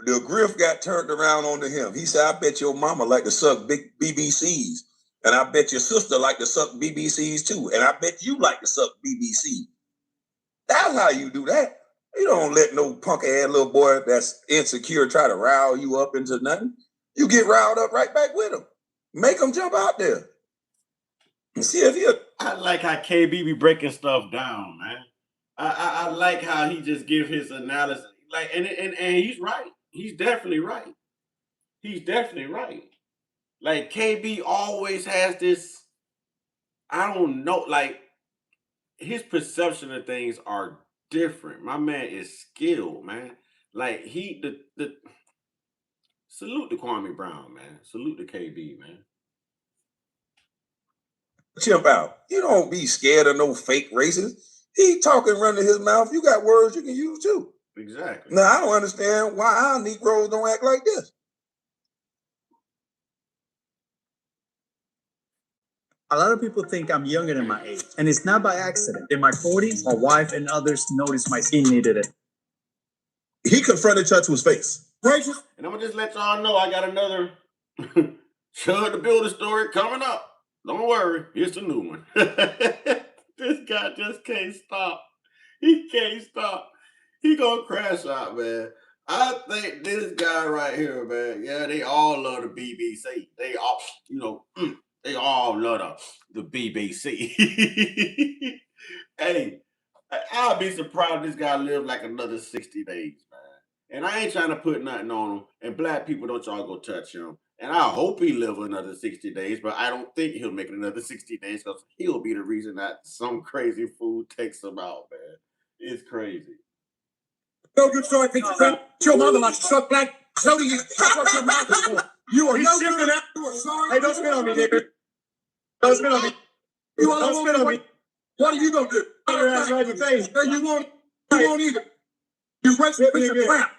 The griff got turned around onto him. He said, I bet your mama like to suck big BBCs. And I bet your sister like to suck BBCs too. And I bet you like to suck BBC. That's how you do that. You don't let no punk ass little boy that's insecure try to rile you up into nothing. You get riled up right back with him. Make him jump out there. And see if you. I like how KB be breaking stuff down, man. I like how he just give his analysis. Like, and he's right. He's definitely right. He's definitely right. Like, KB always has this, I don't know, like, his perception of things are different. My man is skilled, man. Like, salute to Kwami Brown, man. Salute to KB, man. Chimp out. You don't be scared of no fake racist. He talking running his mouth. You got words you can use too. Exactly. Now, I don't understand why our Negroes don't act like this. A lot of people think I'm younger than my age, and it's not by accident. In my 40s, my wife and others noticed my skin needed it. He confronted Chud to his face. Racist. And I'm going to just let y'all know I got another Chud the Builder story coming up. Don't worry, here's a new one. This guy just can't stop. He can't stop. He gonna crash out, man. I think this guy right here, man, yeah, they all love the BBC. They all, they all love the BBC. Hey, I'll be surprised this guy lived like another 60 days, man. And I ain't trying to put nothing on him. And black people, don't y'all go touch him. And I hope he live another 60 days, but I don't think he'll make it another 60 days because he'll be the reason that some crazy food takes him out, man. It's crazy. Go get your pizza fam. Your mother like suck black. So do you. That's what your mouth is for. You are no good at that. Hey, don't spit on me, nigga. Don't spit on me. Don't spit on me. What are you gonna do? Your ass right in the face. No, you won't either. You racist piece of crap.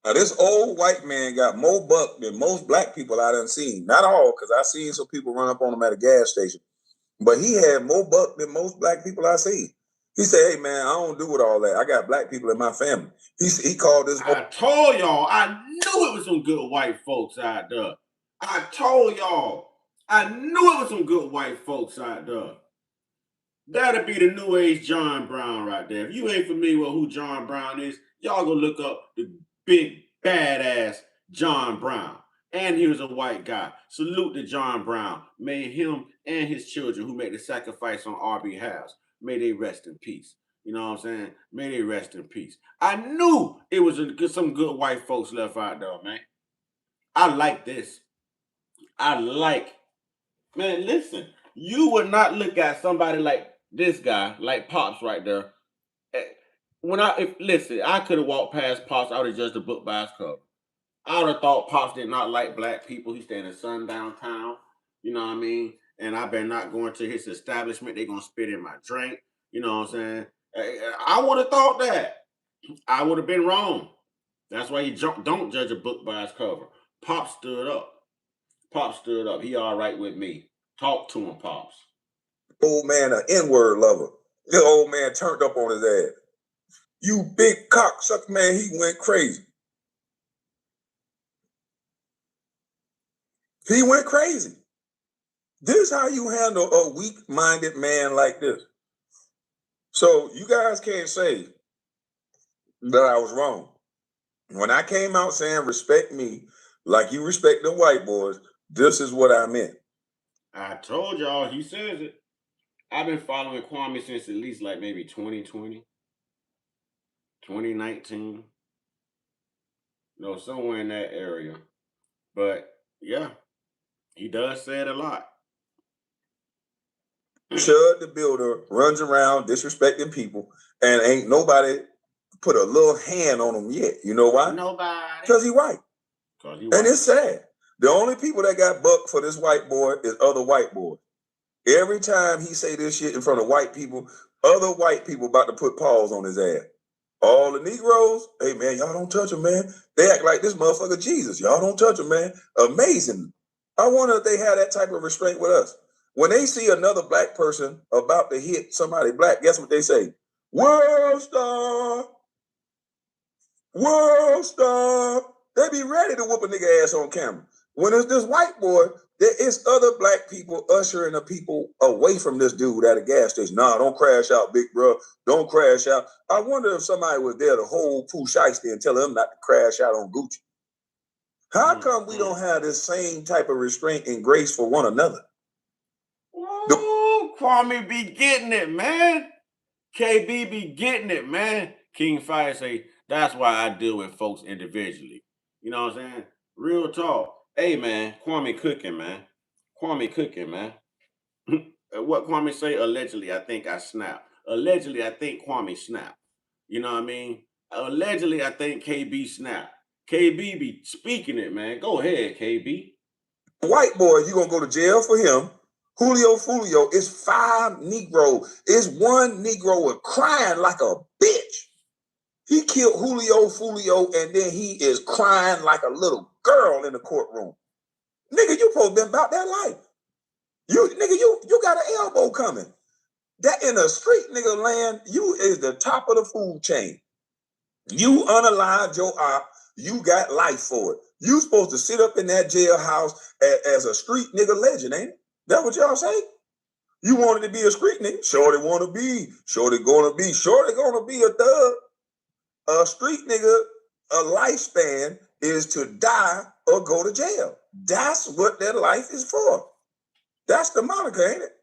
Now, this old white man got more buck than most black people I done seen. Not all, because I seen some people run up on him at a gas station. But he had more buck than most black people I seen. He said, hey, man, I don't do with all that. I got black people in my family. He called this. I told y'all, I knew it was some good white folks out there. I told y'all. I knew it was some good white folks out there. That'd be the new age John Brown right there. If you ain't familiar with who John Brown is, y'all go look up the big badass John Brown. And he was a white guy. Salute to John Brown. May him and his children who made the sacrifice on our behalf, may they rest in peace. You know what I'm saying? May they rest in peace. I knew it was some good white folks left out there, man. I like this. Man, listen, you would not look at somebody like this guy, like Pops right there. Listen, I could have walked past Pops, I would have judged the book by its cover. I would have thought Pops did not like black people. He stayed in a sundown town, you know what I mean? And I better not go into his establishment. They're going to spit in my drink, you know what I'm saying? I would have thought that. I would have been wrong. That's why you don't judge a book by its cover. Pops stood up. Pops stood up. He all right with me. Talk to him, Pops. Old man, an N-word lover. The old man turned up on his ass. You big cocksucker, man, he went crazy. He went crazy. This is how you handle a weak-minded man like this. So you guys can't say that I was wrong. When I came out saying respect me like you respect the white boys, this is what I meant. I told y'all, he says it. I've been following Kwami since at least like maybe 2020, 2019. No, somewhere in that area. But yeah, he does say it a lot. Chud the Builder runs around disrespecting people, and ain't nobody put a little hand on him yet. You know why? Nobody. Because he white. And it's sad. The only people that got bucked for this white boy is other white boys. Every time he say this shit in front of white people, other white people about to put paws on his ass. All the Negroes, hey man, y'all don't touch him, man. They act like this motherfucker Jesus. Y'all don't touch him, man. Amazing. I wonder if they have that type of restraint with us. When they see another black person about to hit somebody black, guess what they say? World star. World star. They be ready to whoop a nigga ass on camera. When it's this white boy, there is other black people ushering the people away from this dude at a gas station. Nah, don't crash out, big bro. Don't crash out. I wonder if somebody was there to hold Pooh Shiesty and tell him not to crash out on Gucci. How come we don't have this same type of restraint and grace for one another? Ooh, Kwami be getting it, man. KB be getting it, man. King Fire say, that's why I deal with folks individually. You know what I'm saying? Real talk. Hey, man, Kwami cooking, man. Kwami cooking, man. What Kwami say? Allegedly, I think I snapped. Allegedly, I think Kwami snapped. You know what I mean? Allegedly, I think KB snapped. KB be speaking it, man. Go ahead, KB. White boy, you gonna go to jail for him. Julio Fulio is 5 Negro. It's one Negro crying like a bitch. He killed Julio Fulio and then he is crying like a little girl in the courtroom. Nigga, you supposed to be about that life. You got an elbow coming. That in a street nigga land, you is the top of the food chain. You unalived your op, you got life for it. You supposed to sit up in that jailhouse as a street nigga legend, ain't it? That what y'all say? You wanted to be a street nigga? Sure they want to be. Sure they gonna be. Sure they gonna be a thug. A street nigga, a lifespan is to die or go to jail. That's what their life is for. That's the moniker, ain't it?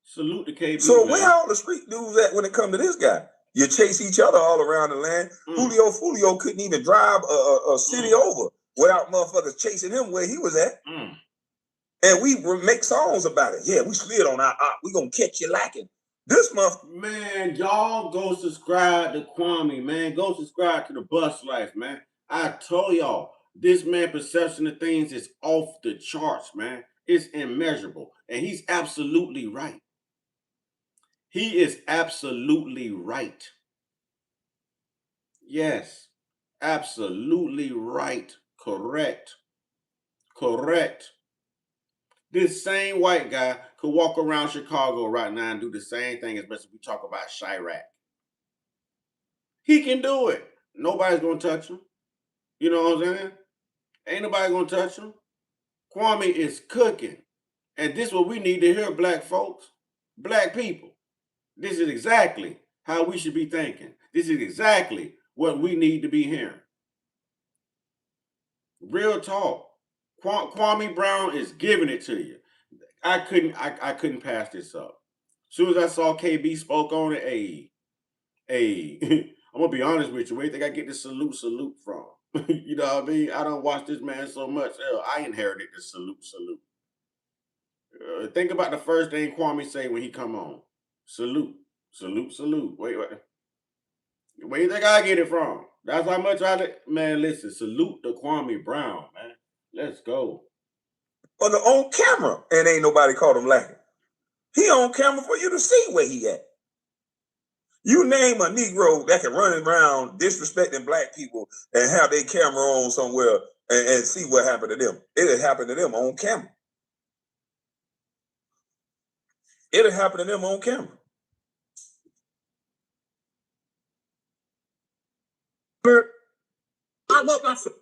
Salute to KB. So man. where all the street dudes at when it come to this guy? You chase each other all around the land. Julio Fulio couldn't even drive a city over without motherfuckers chasing him where he was at. And we make songs about it. Yeah, we slid on our op. We gonna catch you lacking. This month. Man, y'all go subscribe to Kwami, man. Go subscribe to the Bus Life, man. I told y'all, this man perception of things is off the charts, man. It's immeasurable. And he's absolutely right. He is absolutely right. Yes, absolutely right. Correct. Correct. This same white guy could walk around Chicago right now and do the same thing, especially if we talk about Chirac. He can do it. Nobody's going to touch him. You know what I'm saying? Ain't nobody going to touch him. Kwami is cooking. And this is what we need to hear, black folks, black people. This is exactly how we should be thinking. This is exactly what we need to be hearing. Real talk. Kwami Brown is giving it to you. I couldn't pass this up. As soon as I saw KB spoke on it, I'm gonna be honest with you. Where do you think I get this salute from? You know what I mean? I don't watch this man so much. Hell, I inherited the salute. Think about the first thing Kwame say when he come on. Salute. Wait. Where do you think I get it from? That's how much man, listen, salute to Kwame Brown, man. Let's go. On camera, and ain't nobody caught him lacking. He on camera for you to see where he at. You name a Negro that can run around disrespecting black people and have their camera on somewhere and see what happened to them. It'll happen to them on camera. It'll happen to them on camera. I love myself.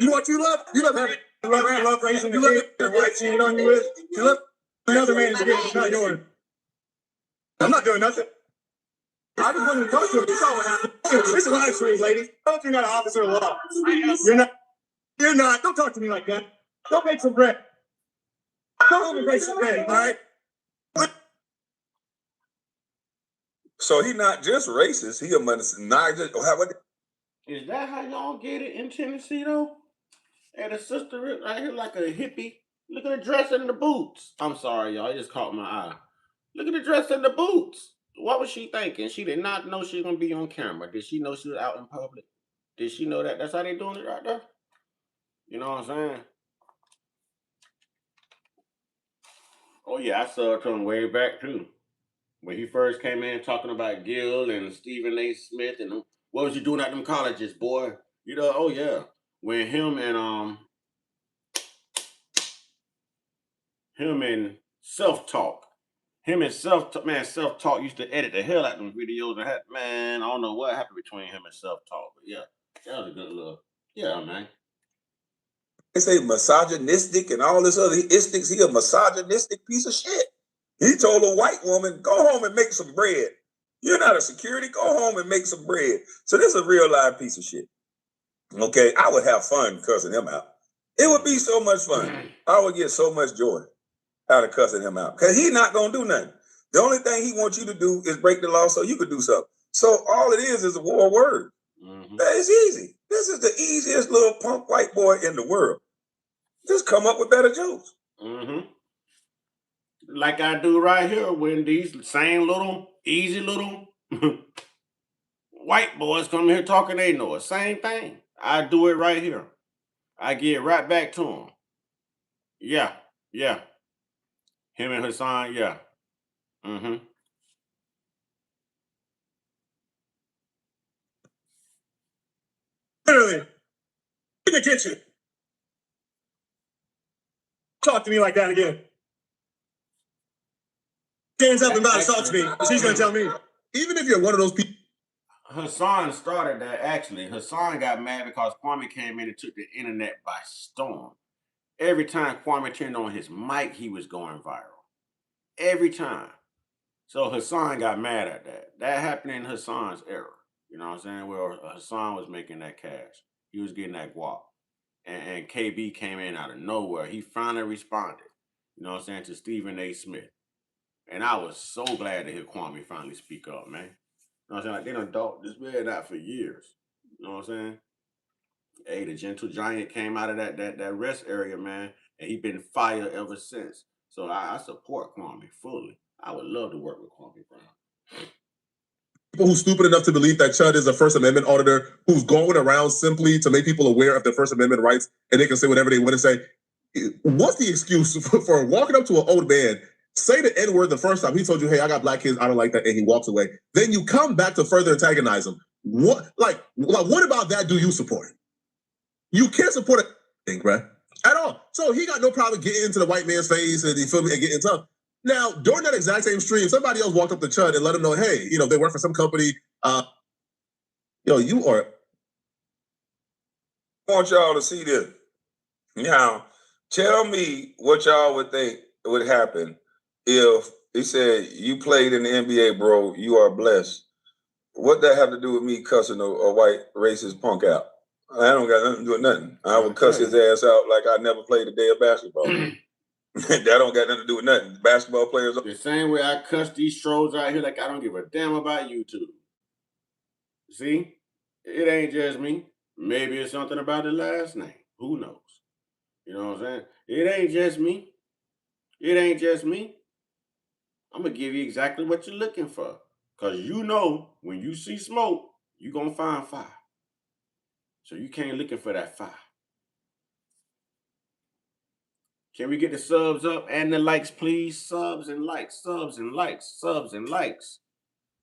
You know what you love? You love having love raising the kid, the right cheating on you with. You love another man's kid, it's not yours. I'm not doing nothing. I just wanted to talk to you. You saw what happened. This is live stream, ladies. I hope you're not an officer of law. You're not. You're not. Don't talk to me like that. Don't make some bread. Don't even break some bread, all right? So he not just racist. He a not just. Is that how y'all get it in Tennessee though? And the sister right here like a hippie. Look at the dress and the boots. I'm sorry, y'all. It just caught my eye. Look at the dress and the boots. What was she thinking? She did not know she was gonna be on camera. Did she know she was out in public? Did she know that? That's how they doing it right there. You know what I'm saying? Oh yeah, I saw it from way back too. When he first came in talking about Gill and Stephen A. Smith and what was you doing at them colleges, boy? You know, oh yeah. When him and Self-Talk. Self-Talk used to edit the hell out of them videos and man, I don't know what happened between him and Self-Talk, but yeah, that was a good little, yeah, man. They say misogynistic and all this other istics. He a misogynistic piece of shit. He told a white woman, go home and make some bread. You're not a security, go home and make some bread. So this is a real live piece of shit. Okay, I would have fun cussing him out. It would be so much fun. I would get so much joy out of cussing him out. Because he's not going to do nothing. The only thing he wants you to do is break the law so you could do something. So all it is a war word. Mm-hmm. It's easy. This is the easiest little punk white boy in the world. Just come up with better jokes. Mm-hmm. Like I do right here when these same little, easy little white boys come here talking they know it. Same thing. I do it right here. I get right back to them. Yeah. Him and Hassan, yeah. Mm-hmm. Literally. In the kitchen. Talk to me like that again. Stands up and about to talk to me. She's going to tell me. Even if you're one of those people. Hassan started that, actually. Hassan got mad because Kwame came in and took the internet by storm. Every time Kwame turned on his mic, he was going viral. Every time. So Hassan got mad at that. That happened in Hassan's era. You know what I'm saying? Where Hassan was making that cash. He was getting that guap. And KB came in out of nowhere. He finally responded, you know what I'm saying, to Stephen A. Smith. And I was so glad to hear Kwame finally speak up, man. You know what I'm saying? Like, they done dogged this man out for years. You know what I'm saying? Hey, the gentle giant came out of that rest area, man, and he been fire ever since. So I support Kwame fully. I would love to work with Kwame Brown. People who's stupid enough to believe that Chud is a First Amendment auditor who's going around simply to make people aware of their First Amendment rights and they can say whatever they want to say. What's the excuse for walking up to an old man, say the N-word the first time he told you, hey, I got black kids, I don't like that, and he walks away. Then you come back to further antagonize him. What about that do you support? You can't support anything, right? At all. So he got no problem getting into the white man's face and getting tough. Now, during that exact same stream, somebody else walked up to Chud and let him know, hey, they work for some company. You are. I want y'all to see this. Now, Tell me what y'all would think would happen if he said you played in the NBA, bro. You are blessed. What that have to do with me cussing a white racist punk out? I don't got nothing to do with nothing. I would cuss his ass out like I never played a day of basketball. That don't got nothing to do with nothing. Basketball players. The same way I cuss these trolls out here like I don't give a damn about YouTube. See? It ain't just me. Maybe it's something about the last name. Who knows? You know what I'm saying? It ain't just me. It ain't just me. I'm going to give you exactly what you're looking for. Because you know when you see smoke, you're going to find fire. So you came looking for that fire. Can we get the subs up and the likes, please? Subs and likes, subs and likes, subs and likes,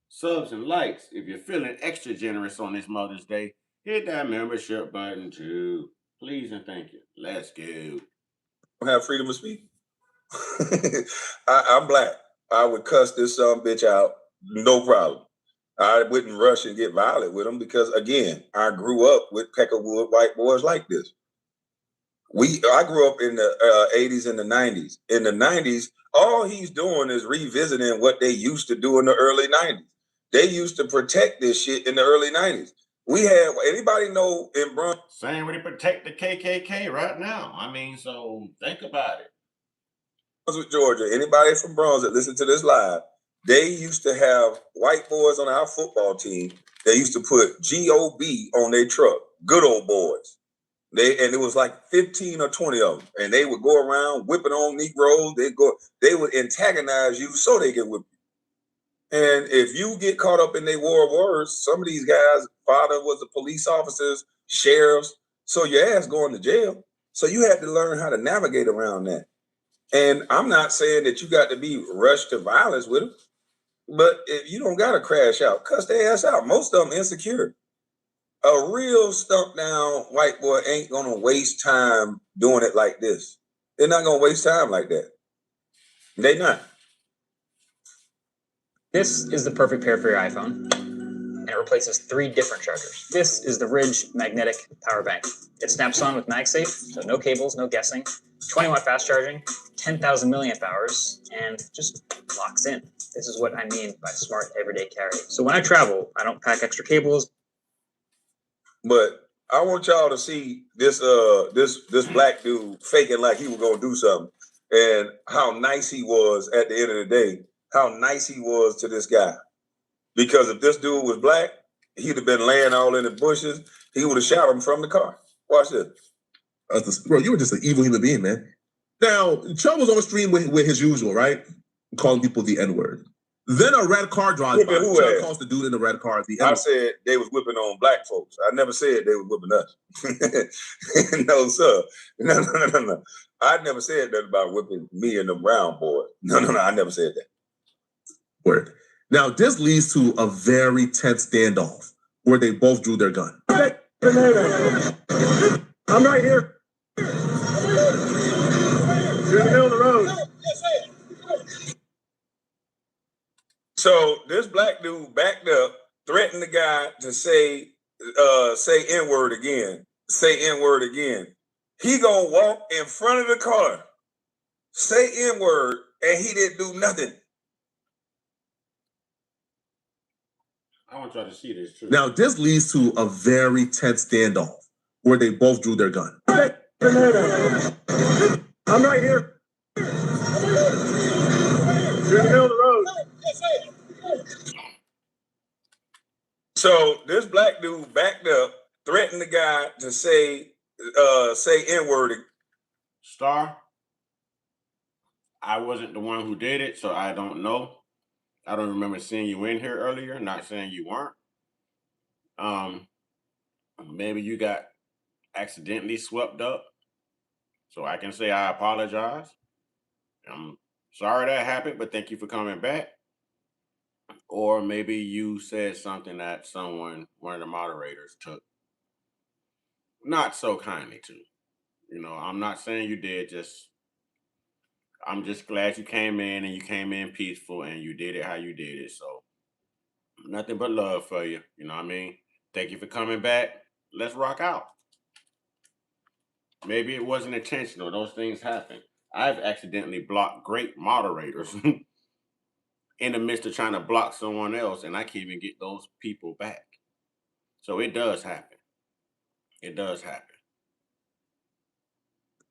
subs and likes. If you're feeling extra generous on this Mother's Day, hit that membership button too. Please and thank you. Let's go. Have freedom of speech. I'm black. I would cuss this bitch out, no problem. I wouldn't rush and get violent with him because, again, I grew up with Peckerwood white boys like this. I grew up in the 80s and the 90s. In the 90s, all he's doing is revisiting what they used to do in the early 90s. They used to protect this shit in the early 90s. We had, anybody know in Bronx? Same way to protect the KKK right now. I mean, so think about it. With Georgia, anybody from Bronx that listen to this live, they used to have white boys on our football team. They used to put G-O-B on their truck. Good old boys. And it was like 15 or 20 of them. And they would go around whipping on Negroes. They would antagonize you so they get whipped. And if you get caught up in their war of words, some of these guys, father was a police officers, sheriffs, so your ass going to jail. So you had to learn how to navigate around that. And I'm not saying that you got to be rushed to violence with them, but if you don't got to crash out, cuss their ass out. Most of them insecure. A real stumped down white boy ain't gonna waste time doing it like this. They're not gonna waste time like that. They not. This is the perfect pair for your iPhone, and it replaces 3 different chargers. This is the Ridge Magnetic Power Bank. It snaps on with MagSafe, so no cables, no guessing. 20-watt fast charging, 10,000 milliamp hours, and just locks in. This is what I mean by smart everyday carry. So when I travel, I don't pack extra cables. But I want y'all to see this this black dude faking like he was gonna do something, and how nice he was at the end of the day. How nice he was to this guy. Because if this dude was black, he'd have been laying all in the bushes. He would have shot him from the car. Watch this. Bro, you were just an evil human being, man. Now, Chud was on stream with his usual, right? Calling people the N-word. Then a red car drives by. Chud calls the dude in the red car the N-word. I said they was whipping on black folks. I never said they was whipping us. No, sir. No. I never said that about whipping me and the brown boy. No. I never said that. Word. Now, this leads to a very tense standoff where they both drew their gun. I'm right here. You're in the middle of the road. So this black dude backed up, threatened the guy to say N-word again. Say N-word again. He gonna walk in front of the car, say N-word, and he didn't do nothing. I want y'all to see this too. Now, this leads to a very tense standoff where they both drew their gun. I'm right here. You're in the middle of the road. So this black dude backed up, threatened the guy to say N-word. Star, I wasn't the one who did it, so I don't know. I don't remember seeing you in here earlier, not saying you weren't. Maybe you got accidentally swept up. So I can say I apologize. I'm sorry that happened, but thank you for coming back. Or maybe you said something that one of the moderators took not so kindly to. You know, I'm not saying you did, I'm just glad you came in and you came in peaceful and you did it how you did it. So nothing but love for you. You know what I mean? Thank you for coming back. Let's rock out. Maybe it wasn't intentional. Those things happen. I've accidentally blocked great moderators in the midst of trying to block someone else, and I can't even get those people back. So it does happen. It does happen.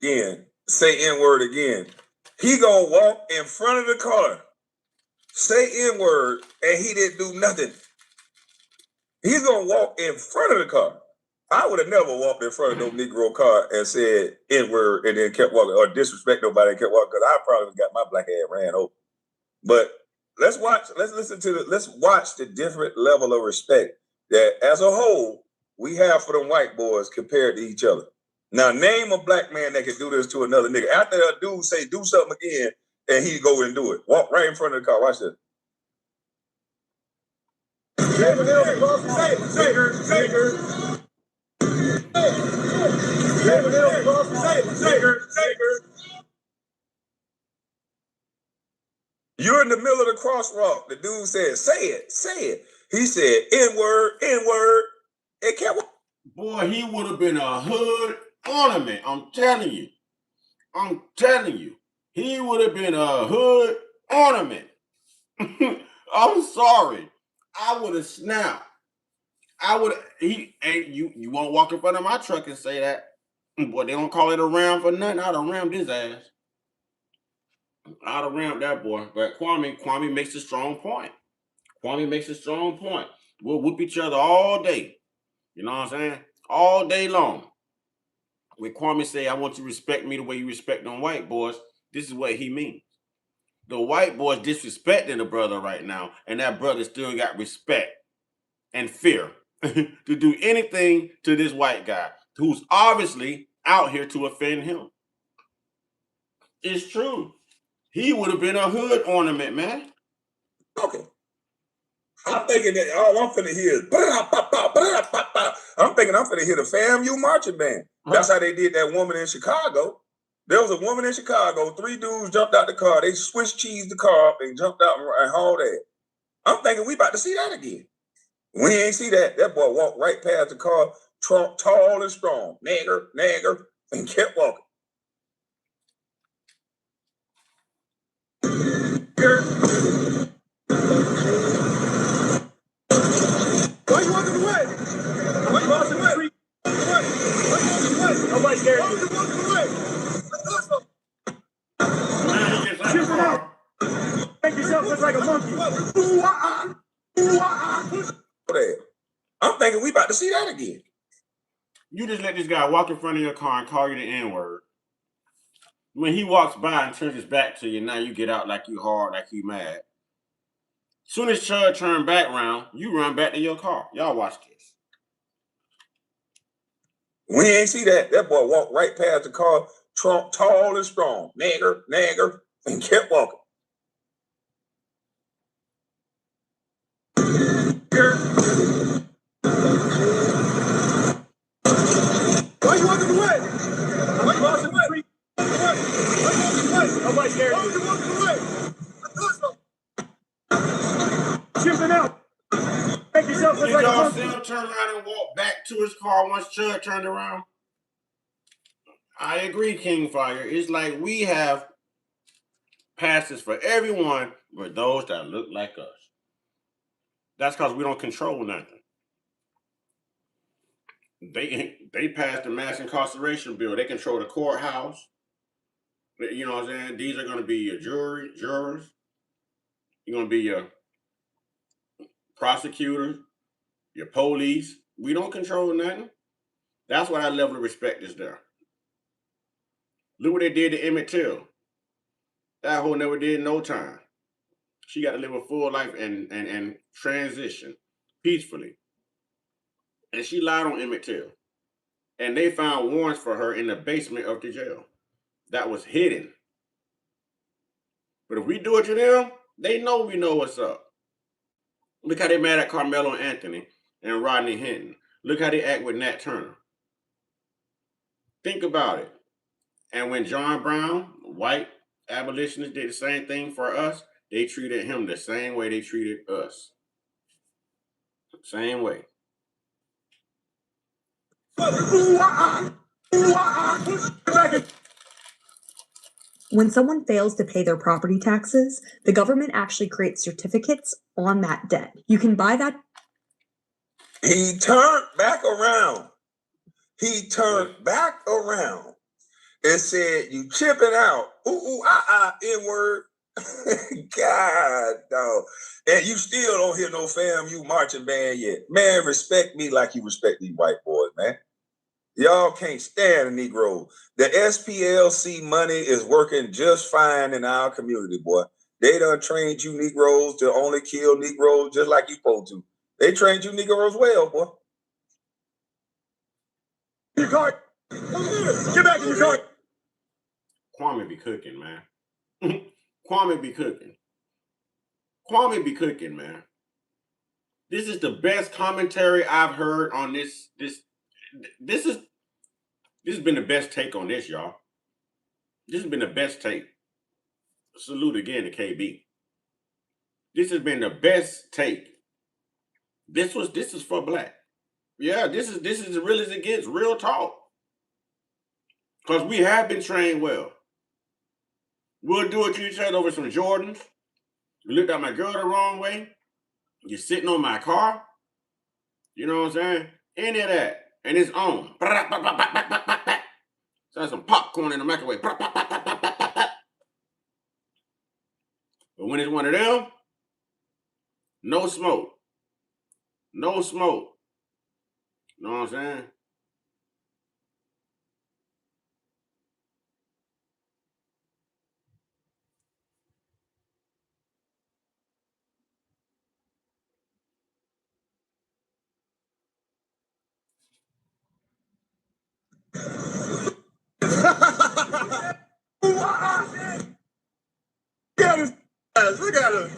Again, say N-word again. He gonna walk in front of the car, say N-word, and he didn't do nothing. He's gonna walk in front of the car. I would have never walked in front of no Negro car and said N-word and then kept walking, or disrespect nobody and kept walking, because I probably got my black ass ran over. But let's watch the different level of respect that as a whole we have for them white boys compared to each other. Now name a black man that can do this to another nigga. After a dude say do something again, and he go and do it. Walk right in front of the car. Watch this. You're in the middle of the crosswalk. The dude said, say it. He said, N-word. It kept. Boy, he would have been a hood ornament. I'm telling you. He would have been a hood ornament. I'm sorry. I would have snapped. You won't walk in front of my truck and say that. Boy, they don't call it a ram for nothing. I'd have rammed his ass. I'd have rammed that boy. But Kwami makes a strong point. We'll whoop each other all day. You know what I'm saying? All day long. When Kwami say, I want you to respect me the way you respect them white boys, this is what he means. The white boys disrespecting the brother right now, and that brother still got respect and fear to do anything to this white guy who's obviously out here to offend him. It's true. He would have been a hood ornament, man. Okay. I'm thinking that all I'm finna hear is I'm thinking I'm finna hear the FAMU marching band. That's how they did that woman in Chicago. There was a woman in Chicago, 3 dudes jumped out the car, they Swiss cheesed the car up and jumped out and hauled that. I'm thinking we about to see that again. We ain't see that. That boy walked right past the car, tall and strong, nagger, and kept walking. Why you walking away? Why you walking away? Nobody scared you. Shift it out. Make yourself look like a monkey. I'm thinking we about to see that again. You just let this guy walk in front of your car and call you the N-word. When he walks by and turns his back to you, now you get out like you hard, like you mad. Soon as Chud turned back around, you run back to your car. Y'all watch this. We ain't see that. That boy walked right past the car, tall and strong, nagger, and kept walking. Why you walking away? Why you walking away? Nobody scared you. Shift it out. Make yourself look like a monkey. Did y'all see him turn around and walk back to his car once Chud turned around? I agree, Kingfire. It's like we have passes for everyone but those that look like us. That's because we don't control nothing. They passed the mass incarceration bill. They control the courthouse. You know what I'm saying? These are going to be your jurors. You're going to be your prosecutors, your police. We don't control nothing. That's why that level of respect is there. Look what they did to Emmett Till. That hoe never did no time. She got to live a full life and transition peacefully. And she lied on Emmett Till. And they found warrants for her in the basement of the jail. That was hidden. But if we do it to them, they know we know what's up. Look how they mad at Carmelo Anthony and Rodney Hinton. Look how they act with Nat Turner. Think about it. And when John Brown, white abolitionists, did the same thing for us, they treated him the same way they treated us. Same way. When someone fails to pay their property taxes, the government actually creates certificates on that debt. You can buy that. He turned back around. He turned back around and said, "You chipping out. Ooh, N-word." God, dog. And you still don't hear no FAMU marching band yet. Man, respect me like you respect these white boys, man. Y'all can't stand a Negro. The SPLC money is working just fine in our community, boy. They done trained you Negroes to only kill Negroes just like you supposed to. They trained you Negroes well, boy. Your car. Get back in your car. Kwami be cooking, man. Kwami be cooking. Kwami be cooking, man. This is the best commentary I've heard on this. This has been the best take on this, y'all. This has been the best take. Salute again to KB. This has been the best take. This is for black. Yeah, this is as real as it gets. Real talk. Because we have been trained well. We'll do it to each other over some Jordans. You looked at my girl the wrong way. You're sitting on my car. You know what I'm saying? Any of that. And it's on. So some popcorn in the microwave. But when it's one of them, no smoke. No smoke. You know what I'm saying? Look at him.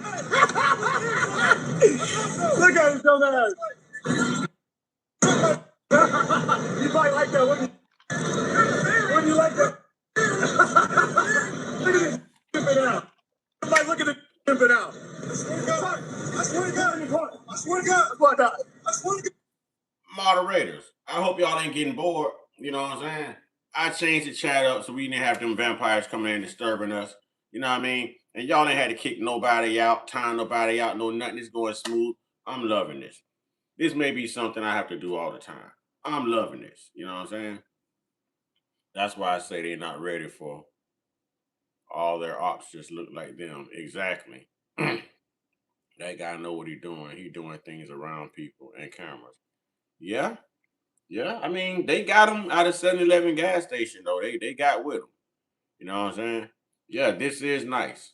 Look at his dumb ass. You probably like that, wouldn't you? Wouldn't you like that? Look at this pimping out. Everybody look at this pimping out. I swear to God. I swear to God. I swear to God. I swear to God. Moderators, I hope y'all ain't getting bored. You know what I'm saying? I changed the chat up so we didn't have them vampires coming in disturbing us. You know what I mean? And y'all ain't had to kick nobody out, tie nobody out, no nothing. It's going smooth. I'm loving this. This may be something I have to do all the time. I'm loving this. You know what I'm saying? That's why I say they're not ready for all their ops just look like them. Exactly. That guy know what he's doing. He's doing things around people and cameras. Yeah. Yeah. I mean, they got him out of 7-Eleven gas station, though. They got with him. You know what I'm saying? Yeah, this is nice.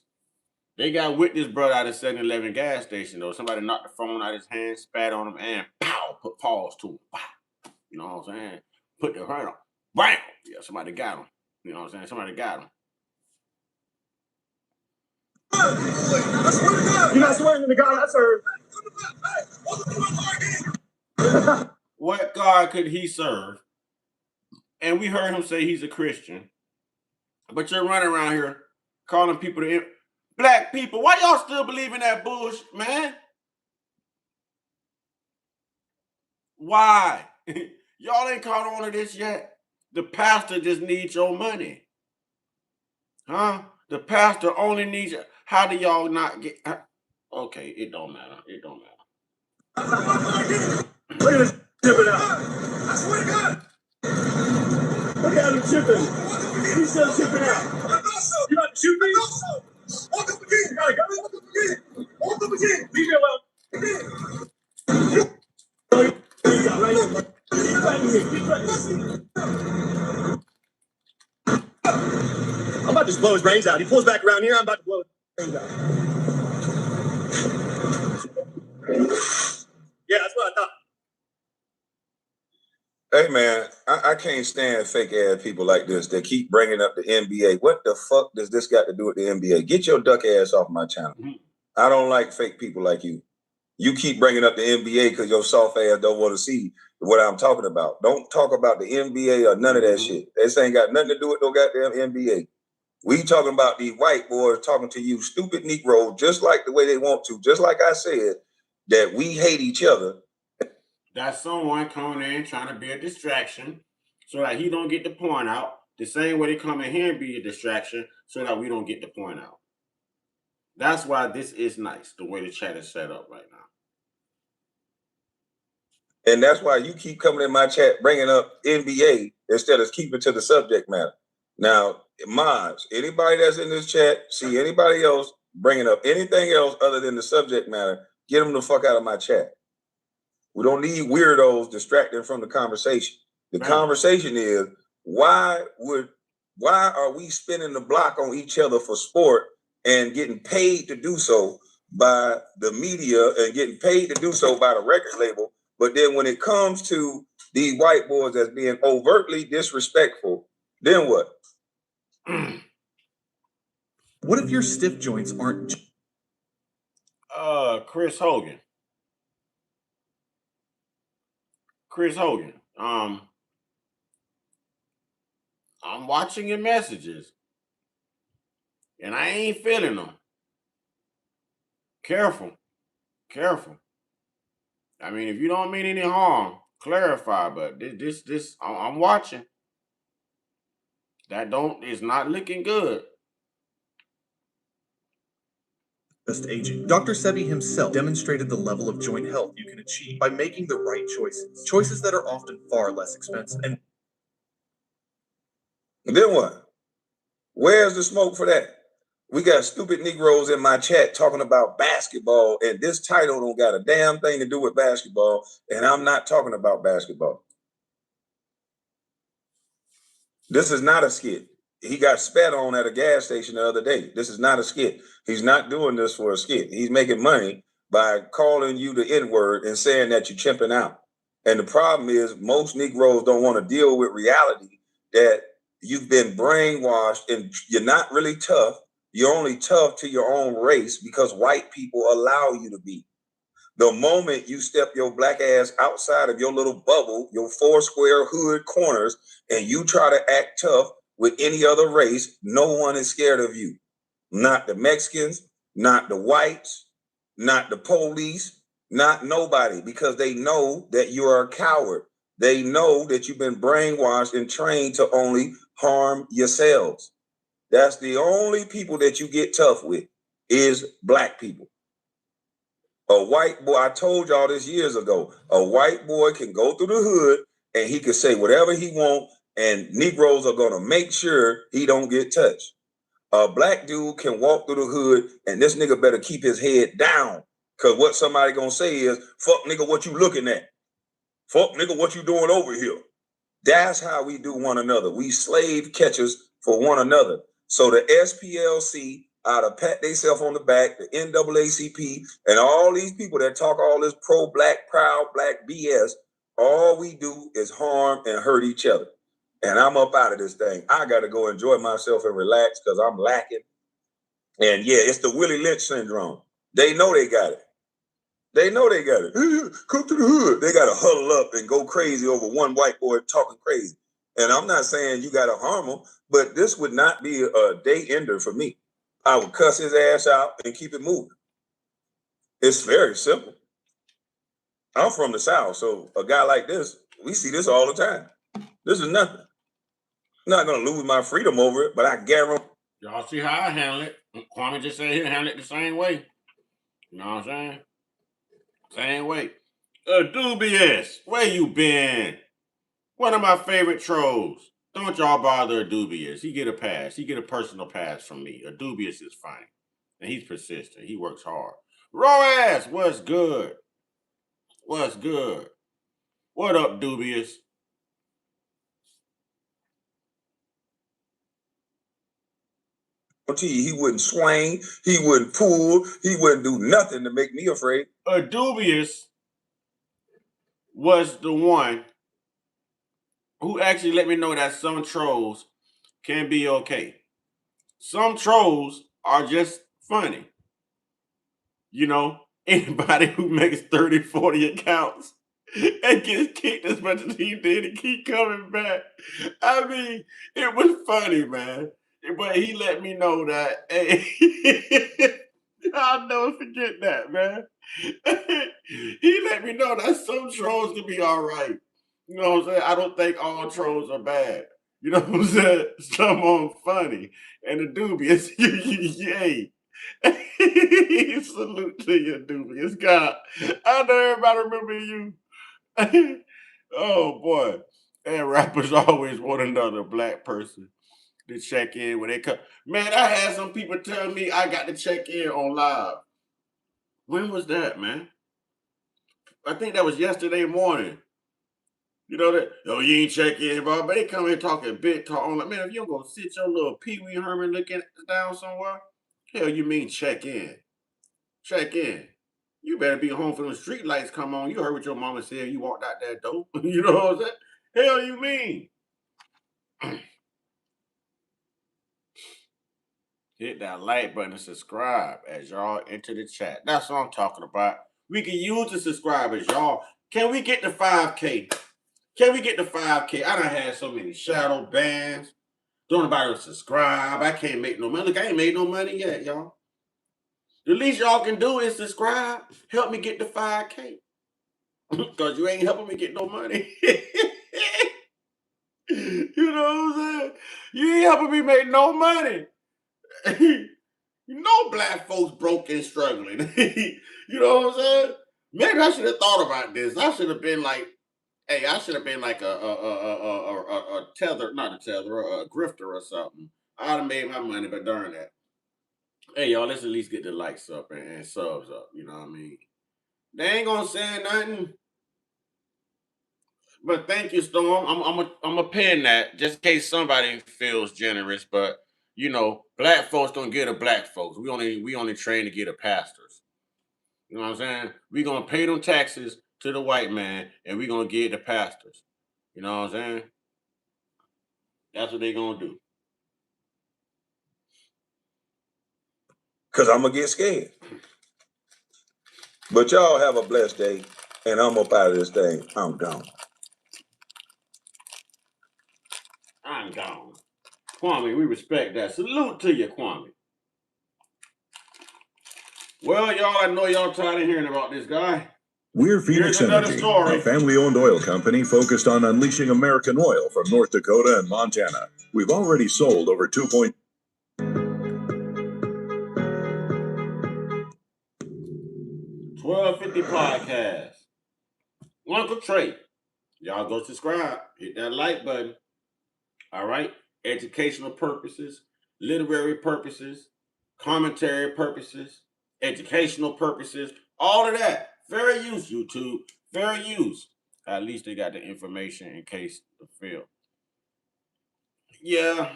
They got with this brother out of 7-Eleven gas station, though. Somebody knocked the phone out of his hand, spat on him, and pow, put pause to him. Wow. You know what I'm saying? Put the hurt on. Bam! Yeah, somebody got him. You know what I'm saying? Somebody got him. You're not swearing to the God I serve. What God could he serve? And we heard him say he's a Christian. But you're running around here calling people to black people. Why y'all still believe in that bullshit, man? Why? Y'all ain't caught on to this yet. The pastor just needs your money. Huh? The pastor only needs you. How do y'all not get... Okay, it don't matter. It don't matter. Look at this chipping out. I swear to God. Look at him chipping. He's still chipping out. You about to shoot me? Walk up again. You gotta go. Walk up again. Walk up again. Leave me alone. Right here. Keep fighting here. Keep fighting. I'm about to just blow his brains out. He pulls back around here. I'm about to blow his brains out. Yeah, that's what I thought. Hey, man, I can't stand fake-ass people like this that keep bringing up the NBA. What the fuck does this got to do with the NBA? Get your duck ass off my channel. I don't like fake people like you. You keep bringing up the NBA because your soft ass don't want to see what I'm talking about. Don't talk about the NBA or none of that shit. This ain't got nothing to do with no goddamn NBA. We talking about these white boys talking to you stupid Negroes just like the way they want to. Just like I said, that we hate each other. That's someone coming in trying to be a distraction so that he don't get the point out. The same way they come in here and be a distraction so that we don't get the point out. That's why this is nice, the way the chat is set up right now. And that's why you keep coming in my chat bringing up NBA instead of keeping to the subject matter. Now, mods, anybody that's in this chat, see anybody else bringing up anything else other than the subject matter, get them the fuck out of my chat. We don't need weirdos distracting from the conversation. The conversation is, why are we spinning the block on each other for sport and getting paid to do so by the media and getting paid to do so by the record label? But then when it comes to these white boys as being overtly disrespectful, then what? What if your stiff joints aren't? Chris Hogan. I'm watching your messages, and I ain't feeling them. Careful. I mean, if you don't mean any harm, clarify. But this, I'm watching. It's not looking good. Just aging. Dr. Sebi himself demonstrated the level of joint health you can achieve by making the right choices that are often far less expensive. And then what? Where's the smoke for that? We got stupid Negroes in my chat talking about basketball, and this title don't got a damn thing to do with basketball, and I'm not talking about basketball. This is not a skit. He got spat on at a gas station the other day. This is not a skit. He's not doing this for a skit. He's making money by calling you the N-word and saying that you're chimping out. And the problem is most Negroes don't want to deal with reality that you've been brainwashed and you're not really tough. You're only tough to your own race because white people allow you to be. The moment you step your black ass outside of your little bubble, your 4 square hood corners, and you try to act tough with any other race, no one is scared of you. Not the Mexicans, not the whites, not the police, not nobody, because they know that you are a coward. They know that you've been brainwashed and trained to only harm yourselves. That's the only people that you get tough with is black people. A white boy, I told y'all this years ago, a white boy can go through the hood and he can say whatever he wants, and Negroes are going to make sure he don't get touched. A black dude can walk through the hood and this nigga better keep his head down, because what somebody going to say is, fuck nigga, what you looking at? Fuck nigga, what you doing over here? That's how we do one another. We slave catchers for one another. So the SPLC ought to pat themselves on the back, the NAACP, and all these people that talk all this pro-black, proud black BS, all we do is harm and hurt each other. And I'm up out of this thing. I got to go enjoy myself and relax because I'm lacking. And yeah, it's the Willie Lynch syndrome. They know they got it. They know they got it. Come to the hood. They got to huddle up and go crazy over one white boy talking crazy. And I'm not saying you got to harm him, but this would not be a day ender for me. I would cuss his ass out and keep it moving. It's very simple. I'm from the South, so a guy like this, we see this all the time. This is nothing. I'm not going to lose my freedom over it, but I guarantee. Y'all see how I handle it. Kwami just said he'll handle it the same way. You know what I'm saying? Same way. Dubious, where you been? One of my favorite trolls. Don't y'all bother Dubious. He get a pass. He get a personal pass from me. Dubious is fine. And he's persistent. He works hard. Roaz, what's good? What's good? What up, Dubious? He wouldn't swing. He wouldn't pull. He wouldn't do nothing to make me afraid. Dubious was the one who actually let me know that some trolls can be okay. Some trolls are just funny. You know, anybody who makes 30, 40 accounts and gets kicked as much as he did and keep coming back. I mean, it was funny, man. But he let me know that, hey, I'll never forget that, man. He let me know that some trolls can be all right. You know what I'm saying? I don't think all trolls are bad. You know what I'm saying? Some of them funny and the dubious. Yay. Salute to you, dubious God. I know everybody remember you. Oh boy. And rappers always want another black person to check in when they come. Man, I had some people tell me I got to check in on live. When was that, man? I think that was yesterday morning. You know that? Oh, you ain't check in, bro. But they come here talking big talk. I'm like, man, if you don't go sit your little Pee Wee Herman looking down somewhere, hell, you mean check in? Check in. You better be home for them street lights come on. You heard what your mama said. You walked out that door. You know what I'm saying? Hell, you mean? Hit that like button and subscribe as y'all enter the chat. That's what I'm talking about. We can use the subscribers, y'all. Can we get to 5K? Can we get to 5K? I done had so many shadow bans. Don't nobody subscribe. I can't make no money. Look, I ain't made no money yet, y'all. The least y'all can do is subscribe. Help me get to 5K. Because you ain't helping me get no money. You know what I'm saying? You ain't helping me make no money. You know black folks broke and struggling. You know what I'm saying? Maybe I should have thought about this. I should have been like, hey, I should have been like a tether, not a tether, a grifter or something. I'd have made my money, but darn that. Hey, y'all, let's at least get the likes up and subs up. You know what I mean? They ain't gonna say nothing. But thank you, Storm. I'm a pin that just in case somebody feels generous. But you know, black folks don't get a black folks. We only train to get a pastors. You know what I'm saying? We gonna pay them taxes to the white man, and we gonna get the pastors. You know what I'm saying? That's what they gonna do. Cause I'm gonna get scared. But y'all have a blessed day, and I'm up out of this thing. I'm gone. I'm gone. Kwami, we respect that. Salute to you, Kwami. Well, y'all, I know y'all tired of hearing about this guy. We're Phoenix Energy, a family-owned oil company focused on unleashing American oil from North Dakota and Montana. We've already sold over 2. 1250 podcast. Uncle Trey. Y'all go subscribe. Hit that like button. All right. Educational purposes, literary purposes, commentary purposes, educational purposes, all of that. Fair use, YouTube. Fair use. At least they got the information in case the fail. Yeah.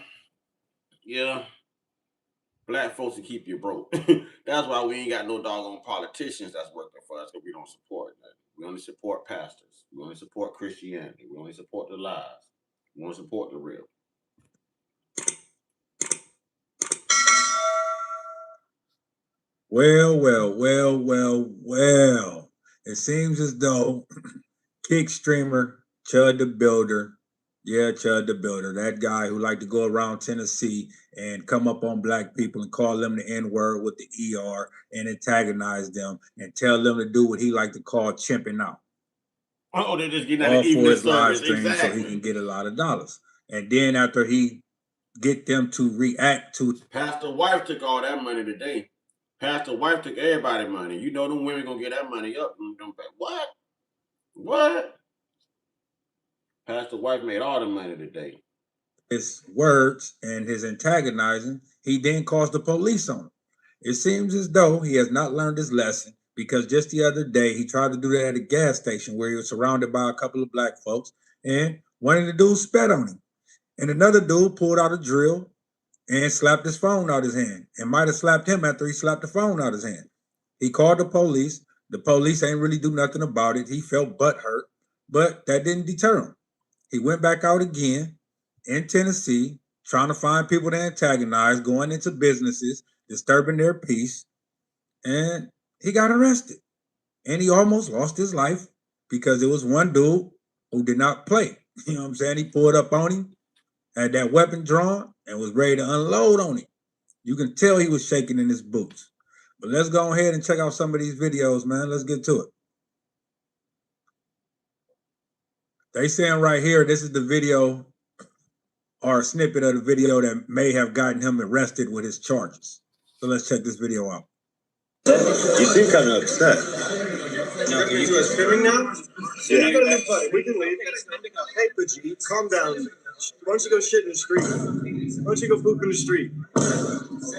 Black folks will keep you broke. That's why we ain't got no doggone politicians that's working for us, because we don't support that. We only support pastors. We only support Christianity. We only support the lies. We only support the real. Well. It seems as though kick streamer Chud the Builder, Chud the Builder, that guy who liked to go around Tennessee and come up on black people and call them the N-word with the ER and antagonize them and tell them to do what he liked to call chimping out. Oh, they're just getting all that for evening his live service. stream so he can get a lot of dollars. And then after he get them to react to Pastor Wife took all that money today. Pastor Wife took everybody money. You know them women gonna get that money up. What? Pastor Wife made all the money today. his words and his antagonizing, he then calls the police on him. It seems as though he has not learned his lesson, because just the other day he tried to do that at a gas station where he was surrounded by a couple of black folks, and one of the dudes spat on him. And another dude pulled out a drill and slapped his phone out his hand, and might have slapped him after he slapped the phone out his hand. He called the police. The police ain't really do nothing about it. He felt butthurt, but that didn't deter him. He went back out again in Tennessee, trying to find people to antagonize, going into businesses, disturbing their peace, and he got arrested. And he almost lost his life because there was one dude who did not play. You know what I'm saying? He pulled up on him, had that weapon drawn, and was ready to unload on him. You can tell he was shaking in his boots. But let's go ahead and check out some of these videos, man. Let's get to it. They saying right here, this is the video or a snippet of the video that may have gotten him arrested with his charges. So let's check this video out. You seem kind of upset. No, you guys filming now? Yeah. You gotta leave, buddy. We can leave. Hey, Pajit, calm down. Why don't you go shit in the street? Why don't you go poop in the street?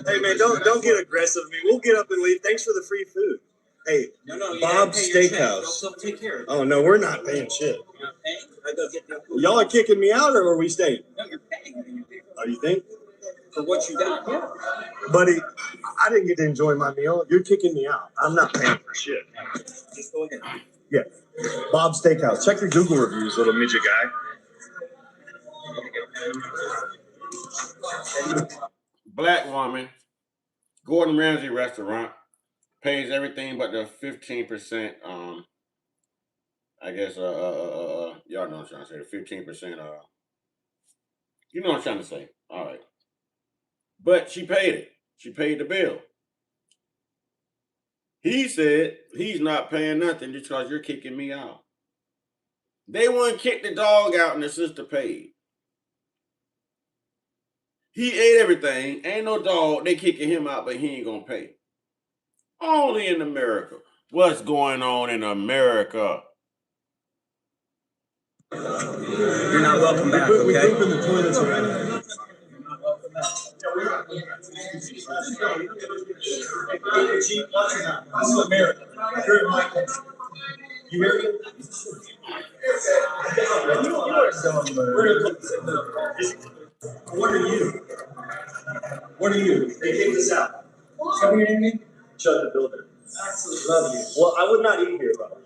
Hey, man, don't get aggressive with me. We'll get up and leave. Thanks for the free food. Hey, Bob's Steakhouse. Take care. Oh, no, we're not paying shit. Y'all are kicking me out, or are we staying? No, you're paying. Oh, you think? For what you got, yeah. Buddy, I didn't get to enjoy my meal. You're kicking me out. I'm not paying for shit. Just go ahead. Yeah. Bob's Steakhouse. Check your Google reviews, little midget guy. Black woman, Gordon Ramsay restaurant, pays everything but the 15%, I guess, y'all know what I'm trying to say, the 15%, you know what I'm trying to say. All right. But she paid it. She paid the bill. He said he's not paying nothing just because you're kicking me out. They wouldn't kick the dog out and the sister paid. He ate everything. Ain't no dog. They kicking him out, but he ain't going to pay. Only in America. What's going on in America? You're not welcome back, okay? We poop in the toilets already. This is America. You're in my country. You hear me? What are you? What are you? They kicked us out. Tell me your name? Chud the Builder. Absolutely love you. Well, I would not eat here, brother.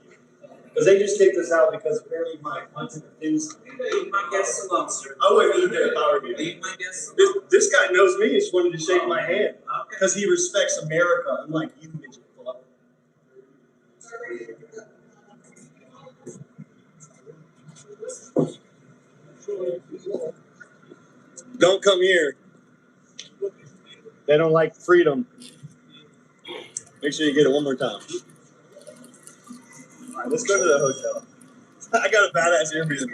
Because they just kicked us out because apparently my content things. Leave my guests alone, sir. I wouldn't eat there if I were you. Leave my guests alone. This guy knows me. He just wanted to shake my hand. Because he respects America, unlike you, midget club. Don't come here. They don't like freedom. Make sure you get it one more time. All right, let's go to the hotel. I got a badass Airbnb.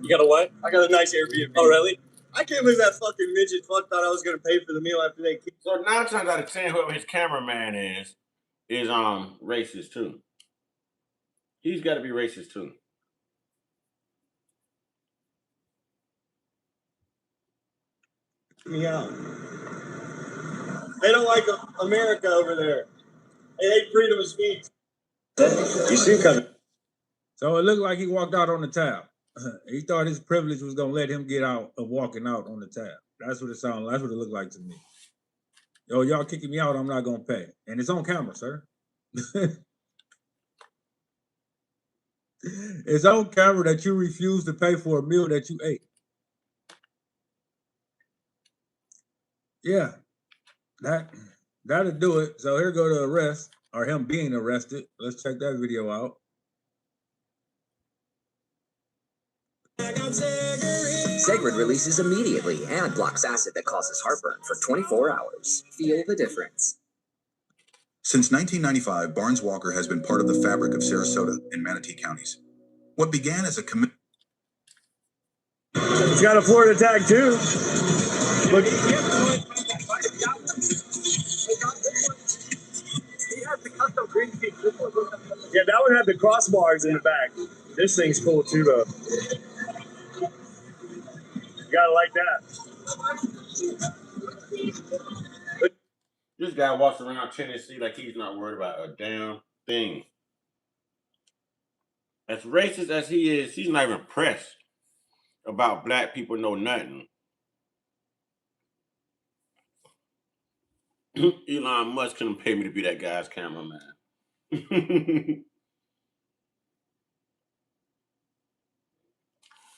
You got a what? I got a nice Airbnb. Oh, really? I can't believe that fucking midget fuck thought I was going to pay for the meal after they kicked. So 9 times out of 10, whoever his cameraman is racist too. He's got to be racist too. Me out. They don't like America over there. They hate freedom of speech. You seem kind of. So it looked like he walked out on the tab. He thought his privilege was gonna let him get out of walking out on the tab. That's what it sounded. That's what it looked like to me. Yo, y'all kicking me out, I'm not gonna pay. And it's on camera, sir. It's on camera that you refused to pay for a meal that you ate. Yeah, that'll do it. So here go the arrest, or him being arrested. Let's check that video out. Segrid releases immediately and blocks acid that causes heartburn for 24 hours. Feel the difference. Since 1995, Barnes Walker has been part of the fabric of Sarasota and Manatee counties. What began as a commitment. It's got a Florida tag too. Look. Yeah, that one had the crossbars in the back. This thing's cool too, though. You gotta like that. This guy walks around Tennessee like he's not worried about a damn thing. As racist as he is, he's not even pressed about black people know nothing. Elon Musk couldn't pay me to be that guy's cameraman.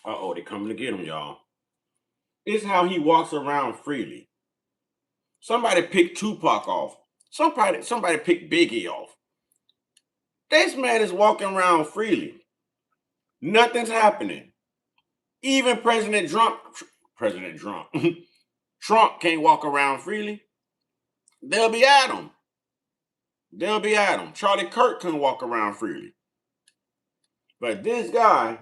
Uh-oh, they coming to get him, y'all. It's how he walks around freely. Somebody picked Tupac off. Somebody picked Biggie off. This man is walking around freely. Nothing's happening. Even President Trump Trump can't walk around freely. They'll be at him. Charlie Kirk couldn't walk around freely. But this guy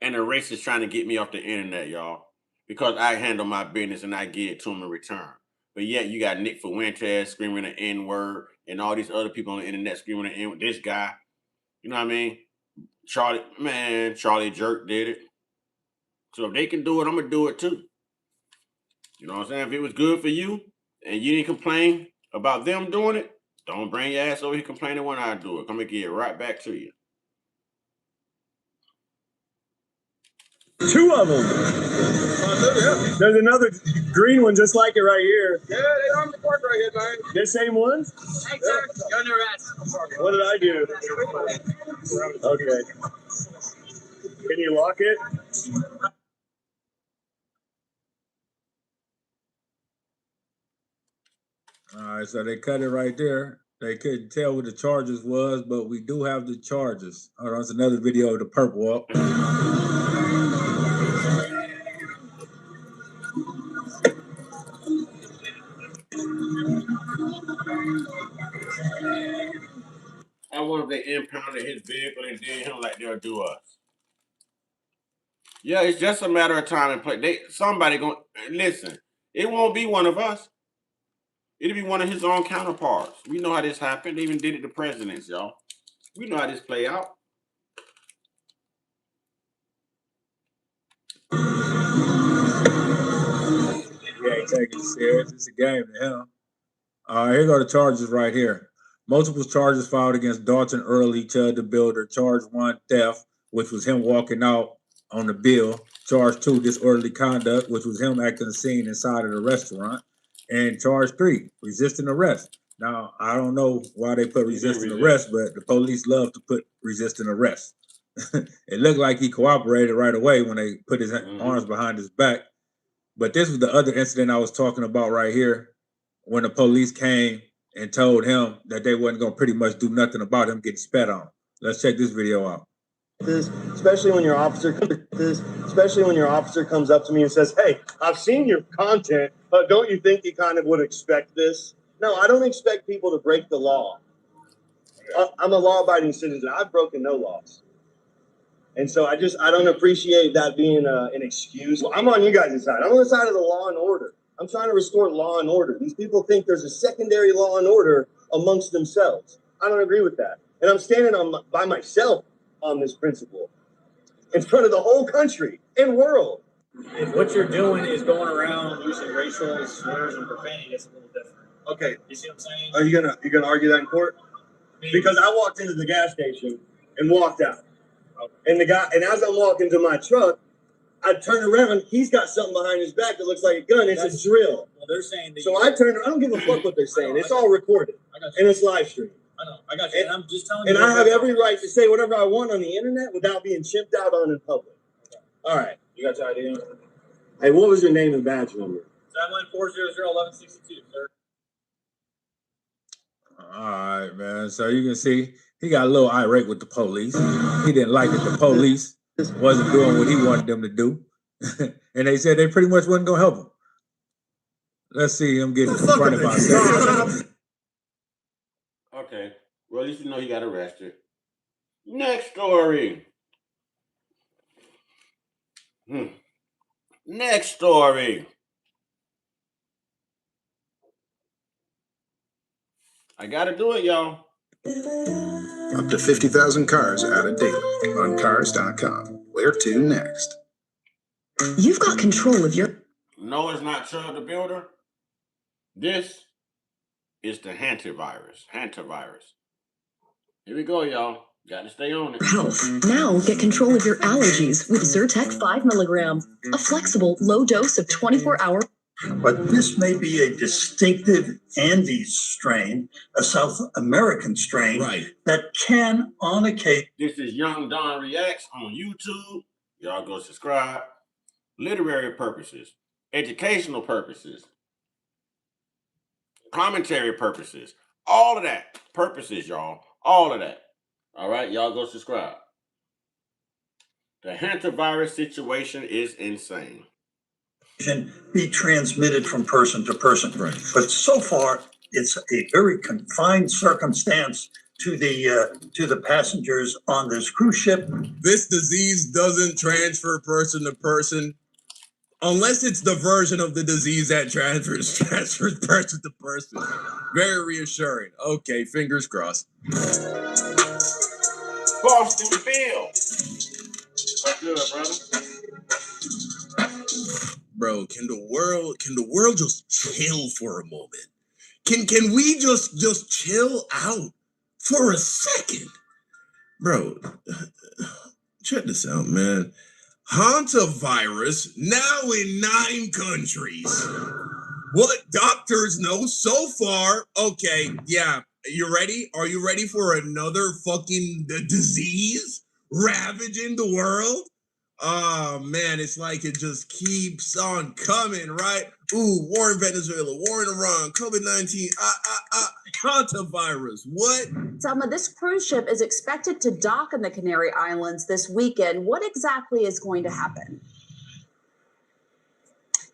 and the racist trying to get me off the internet, y'all, because I handle my business and I give it to him in return. But yet you got Nick Fuentes screaming an N-word and all these other people on the internet screaming an N-word. This guy, you know what I mean? Charlie Jerk did it. So if they can do it, I'm going to do it too. You know what I'm saying? If it was good for you and you didn't complain about them doing it, don't bring your ass over here complaining when I do it. I'm going to give it right back to you. 2 of them. There's another green one just like it right here. Yeah, they don't report right here, man. The same ones? Hey, sir. You're under arrest. What did I do? Okay. Can you lock it? All right, so they cut it right there. They couldn't tell what the charges was, but we do have the charges. Hold on, it's another video of the purple up. I wonder if they impounded his vehicle and did him like they'll do us. Yeah, it's just a matter of time and place. Somebody gonna listen. It won't be one of us. It'll be one of his own counterparts. We know how this happened. They even did it to presidents, y'all. We know how this play out. You ain't taking it serious. It's a game to him. Here go the charges right here. Multiple charges filed against Dalton Early, Chud the Builder. Charge 1, theft, which was him walking out on the bill. Charge 2, disorderly conduct, which was him acting the scene inside of the restaurant. And charge 3, resisting arrest. Now, I don't know why they put resisting arrest, but the police love to put resisting arrest. It looked like he cooperated right away when they put his arms behind his back. But this was the other incident I was talking about right here, when the police came and told him that they wasn't going to pretty much do nothing about him getting spat on. Let's check this video out. Especially when your officer comes up to me and says, "Hey, I've seen your content. Don't you think you kind of would expect this?" No, I don't expect people to break the law. I'm a law-abiding citizen. I've broken no laws. And so I don't appreciate that being an excuse. I'm on you guys' side. I'm on the side of the law and order. I'm trying to restore law and order. These people think there's a secondary law and order amongst themselves. I don't agree with that. And I'm standing by myself on this principle in front of the whole country and world. If what you're doing is going around using racial slurs and profanity, it's a little different. Okay. You see what I'm saying? Are you gonna argue that in court? Because I walked into the gas station and walked out. And as I'm walking to my truck, I turn around, he's got something behind his back that looks like a gun. It's a drill. Well, they're saying that so I don't give a fuck what they're saying. It's all recorded. And it's live streamed. I know. I got you. And I'm just telling you. And I have every right to say whatever I want on the internet without being chimped out on in public. Okay. All right. You got your idea? Hey, what was your name and badge number? 714001162, sir. All right, man. So you can see he got a little irate with the police. He didn't like it. The police wasn't doing what he wanted them to do. And they said they pretty much wasn't going to help him. Let's see him get confronted by that. Okay. Well, at least you know he got arrested. Next story. Next story. I gotta do it, y'all. Up to 50,000 cars added daily on cars.com. Where to next? You've got control of your... No, it's not Chud the Builder. This is the Hanta virus. Here we go, y'all. Got to stay on it. health. Now get control of your allergies with Zyrtec 5 milligrams, a flexible, low dose of 24-hour... But this may be a distinctive Andes strain, a South American strain, that can, on occasion... This is Young Don Reacts on YouTube. Y'all go subscribe. Literary purposes, educational purposes, commentary purposes, all of that. Purposes, y'all. All of that. All right, y'all go subscribe. The Hanta virus situation is insane. Be transmitted from person to person. But so far, it's a very confined circumstance to the passengers on this cruise ship. This disease doesn't transfer person to person unless it's the version of the disease that transfers person to person. Very reassuring. Okay, fingers crossed. Boston Bill. What's good, brother? Bro, can the world just chill for a moment? Can we just chill out for a second? Bro, check this out, man. Hanta virus now in 9 countries. What doctors know so far? Okay, yeah. You ready? Are you ready for another fucking disease ravaging the world? Oh man, it's like it just keeps on coming, right? Ooh, war in Venezuela, war in Iran, COVID-19, hantavirus. What? Selma, this cruise ship is expected to dock in the Canary Islands this weekend. What exactly is going to happen?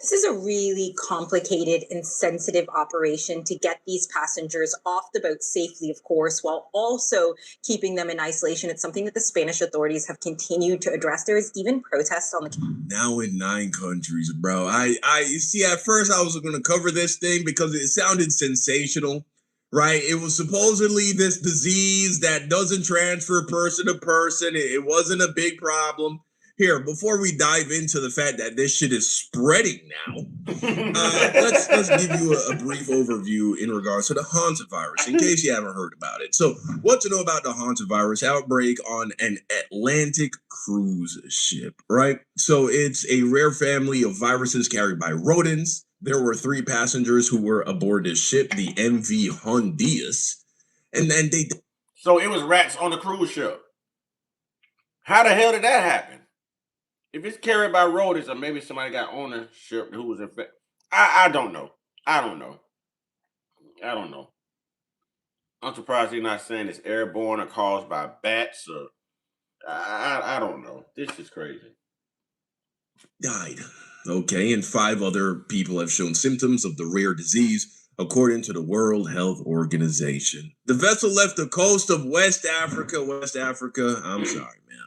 This is a really complicated and sensitive operation to get these passengers off the boat safely, of course, while also keeping them in isolation. It's something that the Spanish authorities have continued to address. There is even protests on the... Now in 9 countries, bro. You see, at first I was going to cover this thing because it sounded sensational, right? It was supposedly this disease that doesn't transfer person to person. It wasn't a big problem. Here, before we dive into the fact that this shit is spreading now, let's give you a brief overview in regards to the hantavirus, in case you haven't heard about it. So, what to know about the hantavirus outbreak on an Atlantic cruise ship, right? So, it's a rare family of viruses carried by rodents. There were 3 passengers who were aboard this ship, the MV Honduras, and then they... So, it was rats on the cruise ship. How the hell did that happen? If it's carried by rodents, or maybe somebody got ownership who was infected, I don't know. I don't know. I'm surprised he's not saying it's airborne or caused by bats or I don't know. This is crazy. Died. Okay, and 5 other people have shown symptoms of the rare disease, according to the World Health Organization. The vessel left the coast of West Africa. I'm sorry, man.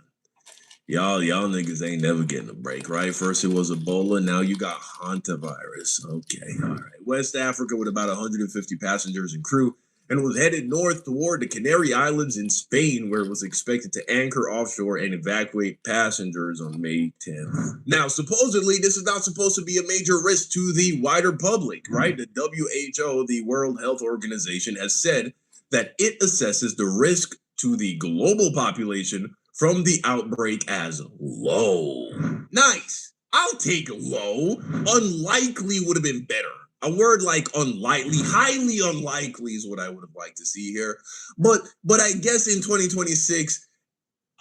Y'all niggas ain't never getting a break, right? First it was Ebola, now you got hantavirus. Okay, all right. West Africa with about 150 passengers and crew, and was headed north toward the Canary Islands in Spain, where it was expected to anchor offshore and evacuate passengers on May 10th. Now, supposedly, this is not supposed to be a major risk to the wider public, right? The WHO, the World Health Organization, has said that it assesses the risk to the global population from the outbreak as low. Nice. I'll take low. Unlikely would have been better. A word like unlikely, highly unlikely is what I would have liked to see here. But I guess in 2026,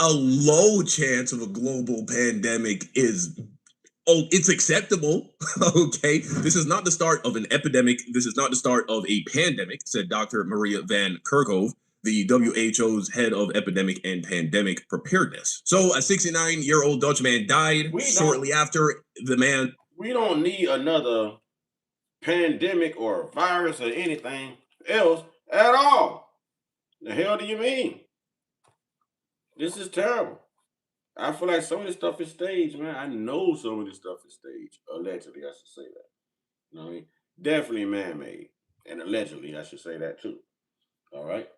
a low chance of a global pandemic is, it's acceptable. Okay. This is not the start of an epidemic. This is not the start of a pandemic, said Dr. Maria van Kerkhove, the WHO's head of epidemic and pandemic preparedness. So a 69-year-old Dutch man died shortly after the man. We don't need another pandemic or virus or anything else at all. The hell do you mean? This is terrible. I feel like some of this stuff is staged, man. I know some of this stuff is staged. Allegedly, I should say that. You know what I mean? Definitely man-made. And allegedly, I should say that too. All right?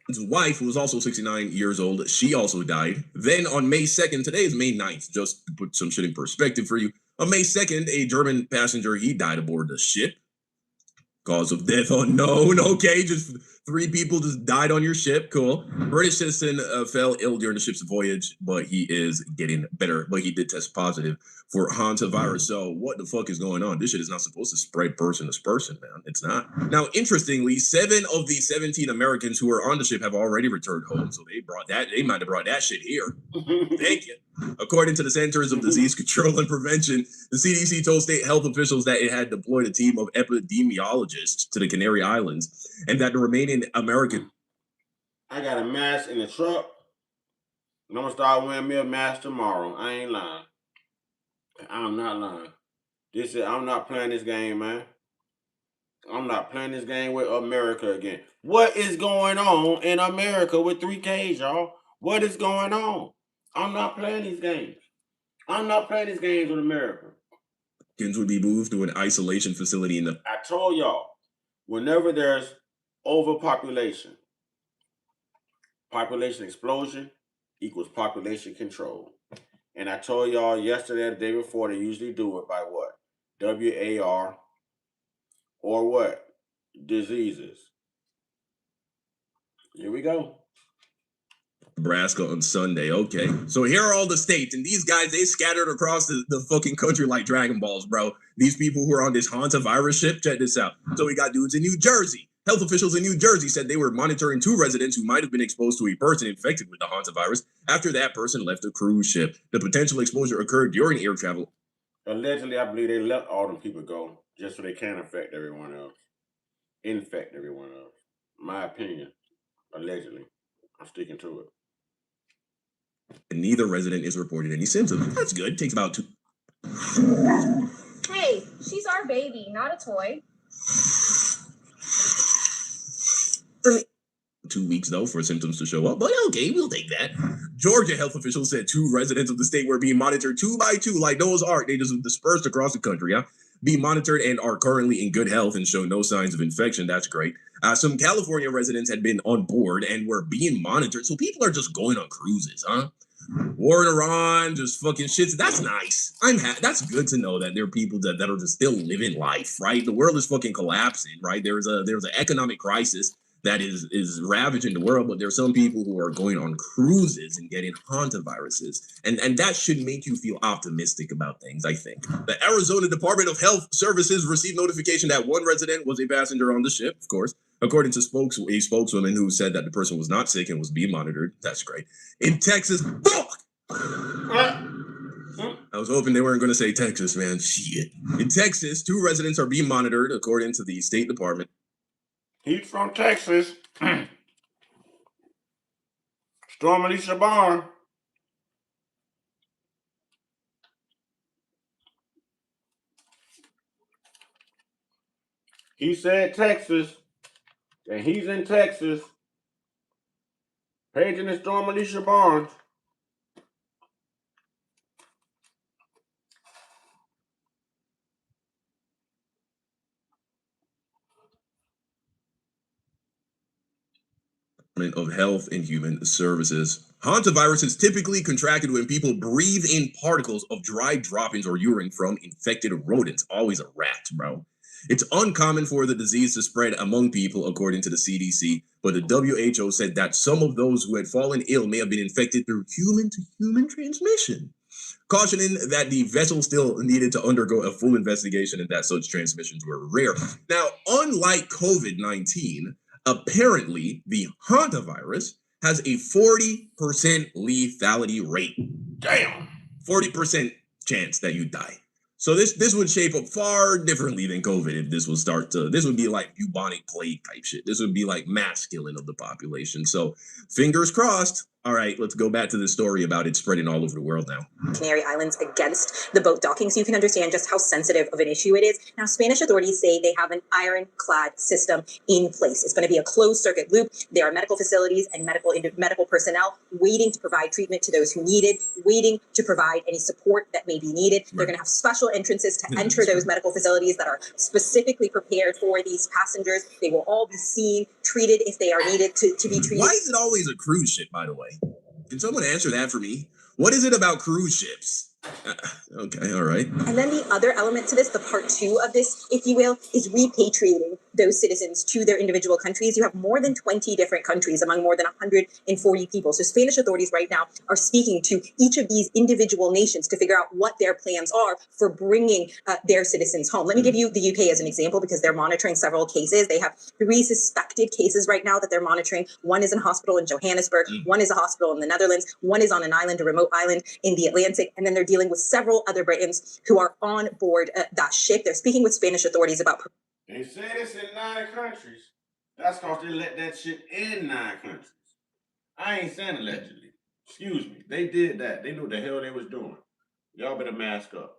His wife, who was also 69 years old, she also died. Then on May 2nd, today is May 9th, just to put some shit in perspective for you. On May 2nd, a German passenger, he died aboard the ship. Cause of death unknown. Okay, just 3 people just died on your ship. Cool. British citizen fell ill during the ship's voyage, but he is getting better. But he did test positive for hantavirus. So what the fuck is going on? This shit is not supposed to spread person to person, man. It's not. Now, interestingly, 7 of the 17 Americans who were on the ship have already returned home. So they might have brought that shit here. Thank you. According to the Centers of Disease Control and Prevention, the CDC told state health officials that it had deployed a team of epidemiologists to the Canary Islands and that the remaining American... I got a mask in the truck, and I'm going to start wearing me a mask tomorrow. I ain't lying. I'm not lying. I'm not playing this game, man. I'm not playing this game with America again. What is going on in America with 3Ks, y'all? What is going on? I'm not playing these games. I'm not playing these games with America. Kids would be moved to an isolation facility in the. I told y'all, whenever there's overpopulation, population explosion equals population control. And I told y'all yesterday, the day before, they usually do it by what? WAR or what? Diseases. Here we go. Nebraska on Sunday. Okay. So here are all the states, and these guys, they scattered across the fucking country like Dragon Balls, bro. These people who are on this Hanta virus ship, check this out. So we got dudes in New Jersey. Health officials in New Jersey said they were monitoring 2 residents who might have been exposed to a person infected with the Hanta virus after that person left a cruise ship. The potential exposure occurred during air travel. Allegedly, I believe they let all them people go just so they can infect everyone else. My opinion. Allegedly. I'm sticking to it. And neither resident is reported any symptoms. That's good. Takes about 2. Hey, she's our baby, not a toy. 2 weeks, though, for symptoms to show up. But okay, we'll take that. Georgia health officials said 2 residents of the state were being monitored 2 by 2, like Noah's Ark. They just dispersed across the country, being monitored and are currently in good health and show no signs of infection. That's great. Some California residents had been on board and were being monitored. So people are just going on cruises, War in Iran, just fucking shit. That's nice. That's good to know that there are people that are just still living life, right? The world is fucking collapsing, right? There's an economic crisis that is ravaging the world, but there's some people who are going on cruises and getting hantaviruses. And that should make you feel optimistic about things, I think. The Arizona Department of Health Services received notification that 1 resident was a passenger on the ship, of course, according to a spokeswoman who said that the person was not sick and was being monitored. That's great. In Texas, fuck! I was hoping they weren't going to say Texas, man. Shit. In Texas, 2 residents are being monitored, according to the State Department. He's from Texas. Storm Alicia Barn. He said Texas, and he's in Texas. Paging and Storm Alicia Barnes. Of Health and Human Services. Hantavirus is typically contracted when people breathe in particles of dry droppings or urine from infected rodents. Always a rat, bro. It's uncommon for the disease to spread among people, according to the CDC, but the WHO said that some of those who had fallen ill may have been infected through human-to-human transmission, cautioning that the vessel still needed to undergo a full investigation and that such transmissions were rare. Now, unlike COVID-19, apparently the hantavirus has a 40% lethality rate. Damn. 40% chance that you die. So this would shape up far differently than COVID if this would be like bubonic plague type shit. This would be like mass killing of the population. So fingers crossed. All right, let's go back to the story about it spreading all over the world now. Canary Islands against the boat docking, so you can understand just how sensitive of an issue it is. Now, Spanish authorities say they have an ironclad system in place. It's going to be a closed circuit loop. There are medical facilities and medical personnel waiting to provide treatment to those who need it, waiting to provide any support that may be needed. They're going to have special entrances to enter those medical facilities that are specifically prepared for these passengers. They will all be seen, treated if they are needed to be treated. Why is it always a cruise ship, by the way? Can someone answer that for me? What is it about cruise ships? Okay, all right. And then the other element to this, the part 2 of this, if you will, is repatriating those citizens to their individual countries. You have more than 20 different countries among more than 140 people. So Spanish authorities right now are speaking to each of these individual nations to figure out what their plans are for bringing their citizens home. Let me give you the UK as an example because they're monitoring several cases. They have 3 suspected cases right now that they're monitoring. One is in a hospital in Johannesburg. One is a hospital in the Netherlands. One is on an island, a remote island in the Atlantic. And then they're dealing with several other Britons who are on board that ship. They're speaking with Spanish authorities about. They say this in 9 countries. That's because they let that shit in 9 countries. I ain't saying allegedly. Excuse me. They did that. They knew what the hell they was doing. Y'all better mask up.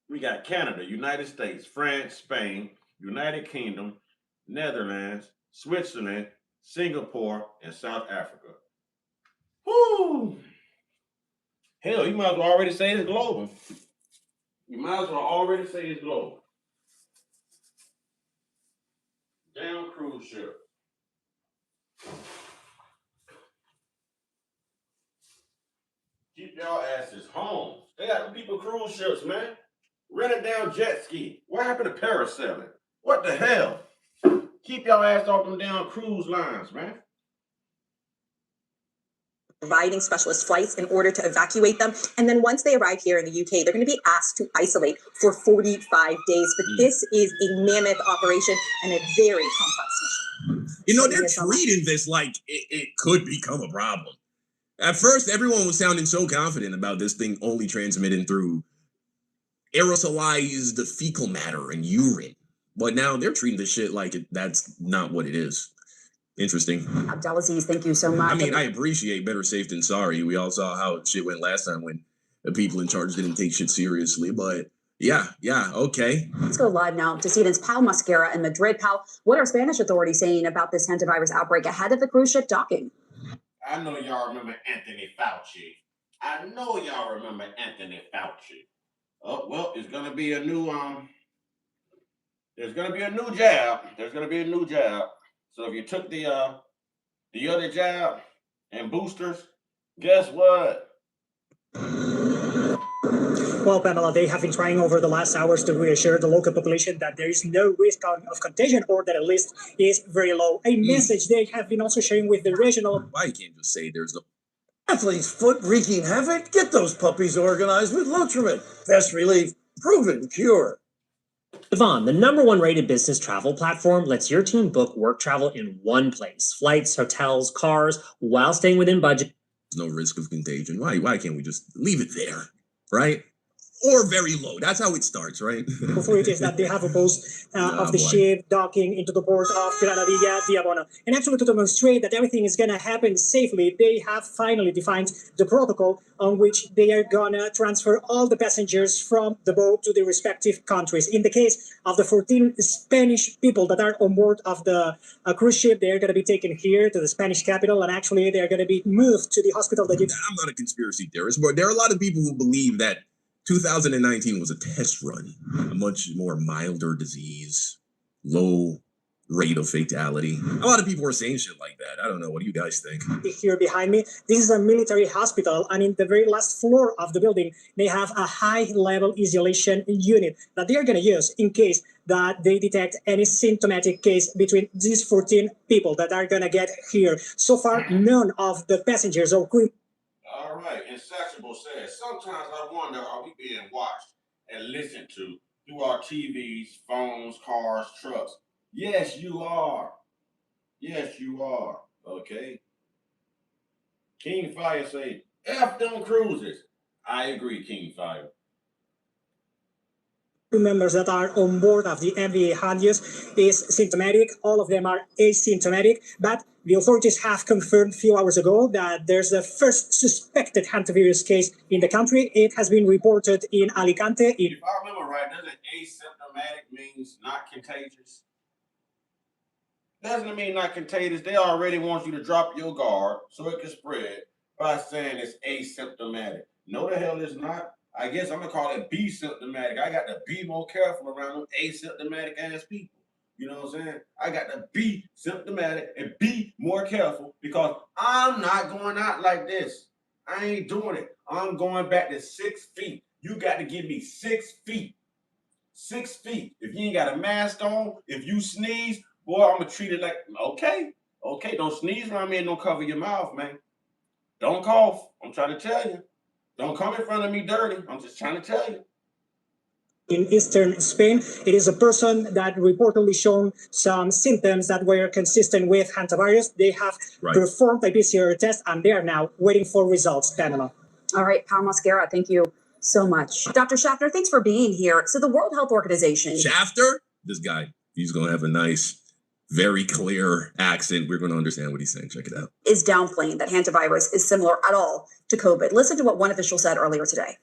We got Canada, United States, France, Spain, United Kingdom, Netherlands, Switzerland, Singapore, and South Africa. Whoo! Hell, you might as well already say it's global. You might as well already say it's global. Damn cruise ship. Keep y'all asses home. They got the people cruise ships, man. Rented down jet ski. What happened to parasailing? What the hell? Keep y'all ass off them down cruise lines, man. Providing specialist flights in order to evacuate them. And then once they arrive here in the UK, they're going to be asked to isolate for 45 days. But this is a mammoth operation and a very complex mission. You know, they're treating this like it could become a problem. At first, everyone was sounding so confident about this thing only transmitting through aerosolized fecal matter and urine. But now they're treating this shit like that's not what it is. Interesting. Abdelaziz, thank you so much. I mean, I appreciate better safe than sorry. We all saw how shit went last time when the people in charge didn't take shit seriously. But yeah, okay. Let's go live now to CNN's Pal Mascara in Madrid. Pal, what are Spanish authorities saying about this hantavirus outbreak ahead of the cruise ship docking? I know y'all remember Anthony Fauci. I know y'all remember Anthony Fauci. Oh, well, it's gonna be a new there's gonna be a new jab. There's gonna be a new jab. So if you took the other jab and boosters, guess what? Well, Pamela, they have been trying over the last hours to reassure the local population that there is no risk of contagion, or that at least is very low. A message they have been also sharing with the regional. Why can't you just say there's no Athlete's foot wreaking havoc? Get those puppies organized with Lotrimin. Fast relief, proven cure. Yvonne, the #1 rated business travel platform, lets your team book work travel in one place. Flights, hotels, cars, while staying within budget. no risk of contagion? Why can't we just leave it there, right? Or very low. That's how it starts, right? For it is that they have a post of the ship docking into the port of Granadilla, Diabono. And actually to demonstrate that everything is going to happen safely, they have finally defined the protocol on which they are going to transfer all the passengers from the boat to the respective countries. In the case of the 14 Spanish people that are on board of the cruise ship, they are going to be taken here to the Spanish capital, and actually they are going to be moved to the hospital that you... I'm not a conspiracy theorist, but there are a lot of people who believe that 2019 was a test run, a much more milder disease, low rate of fatality. A lot of people are saying shit like that. I don't know. What do you guys think? Here behind me, this is a military hospital, and in the very last floor of the building, they have a high-level isolation unit that they are going to use in case that they detect any symptomatic case between these 14 people that are going to get here. So far, none of the passengers or crew. All right, Insatiable says, sometimes I wonder, are we being watched and listened to through our TVs, phones, cars, trucks? Yes, you are. Yes, you are. Okay. King Fire say, F them cruises. I agree, King Fire. Members that are on board of the MV Handius is symptomatic. All of them are asymptomatic, but the authorities have confirmed a few hours ago that there's the first suspected hantavirus case in the country. It has been reported in Alicante. If I remember right, doesn't asymptomatic means not contagious? Doesn't it mean not contagious? They already want you to drop your guard so it can spread by saying it's asymptomatic. No, the hell it's not. I guess I'm going to call it be symptomatic. I got to be more careful around them asymptomatic ass people. You know what I'm saying? I got to be symptomatic and be more careful because I'm not going out like this. I ain't doing it. I'm going back to 6 feet. You got to give me 6 feet. 6 feet. If you ain't got a mask on, if you sneeze, boy, I'm going to treat it like, okay, don't sneeze around me and don't cover your mouth, man. Don't cough. I'm trying to tell you. Don't come in front of me dirty. I'm just trying to tell you. In eastern Spain, it is a person that reportedly shown some symptoms that were consistent with hantavirus. They have performed a PCR test and they are now waiting for results, Pamela. All right, Pal Mascara, thank you so much. Dr. Schaffner, thanks for being here. So the World Health Organization... Schaffner? This guy, he's going to have a nice, very clear accent. We're going to understand what he's saying. Check it out. ...is downplaying that hantavirus is similar at all to COVID. Listen to what one official said earlier today.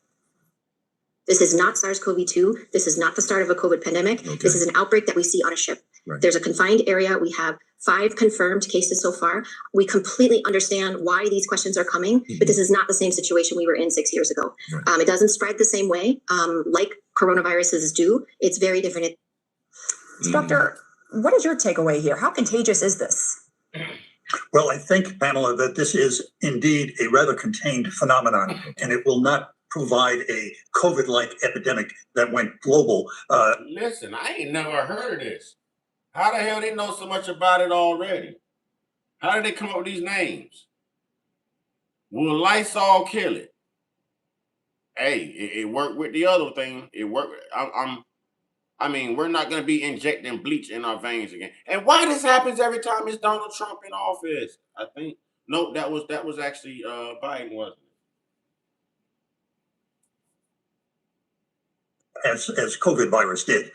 This is not SARS-CoV-2. This is not the start of a COVID pandemic. Okay. This is an outbreak that we see on a ship. Right. There's a confined area. We have 5 confirmed cases so far. We completely understand why these questions are coming, but this is not the same situation we were in 6 years ago. Right. It doesn't spread the same way like coronaviruses do. It's very different. So, Doctor, what is your takeaway here? How contagious is this? Well, I think, Pamela, that this is indeed a rather contained phenomenon, and it will not provide a COVID-like epidemic that went global. Listen, I ain't never heard of this. How the hell they know so much about it already? How did they come up with these names? Will Lysol kill it? Hey, it worked with the other thing. It worked. I mean, we're not going to be injecting bleach in our veins again. And why this happens every time it's Donald Trump in office? I think no, that was actually Biden, wasn't it? As COVID virus did.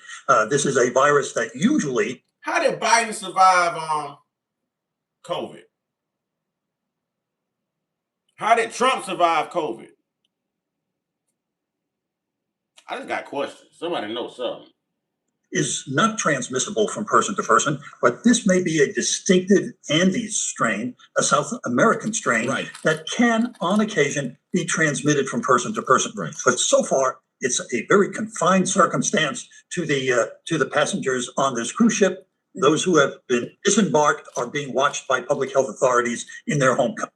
This is a virus that usually. How did Biden survive COVID? How did Trump survive COVID? I just got questions. Somebody knows something. Is not transmissible from person to person, but this may be a distinctive Andes strain, a South American strain, that can, on occasion, be transmitted from person to person. Right. But so far, it's a very confined circumstance to the passengers on this cruise ship. Those who have been disembarked are being watched by public health authorities in their home country.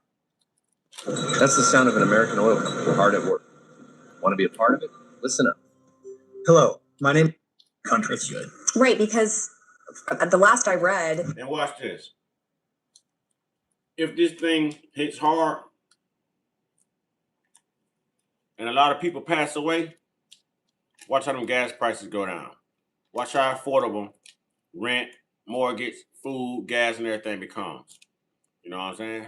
That's the sound of an American oil company. We're hard at work. Want to be a part of it? Listen up. Hello, my name is Country. That's good. Right, because the last I read. And watch this. If this thing hits hard and a lot of people pass away, watch how them gas prices go down. Watch how affordable rent, mortgage, food, gas, and everything becomes. You know what I'm saying?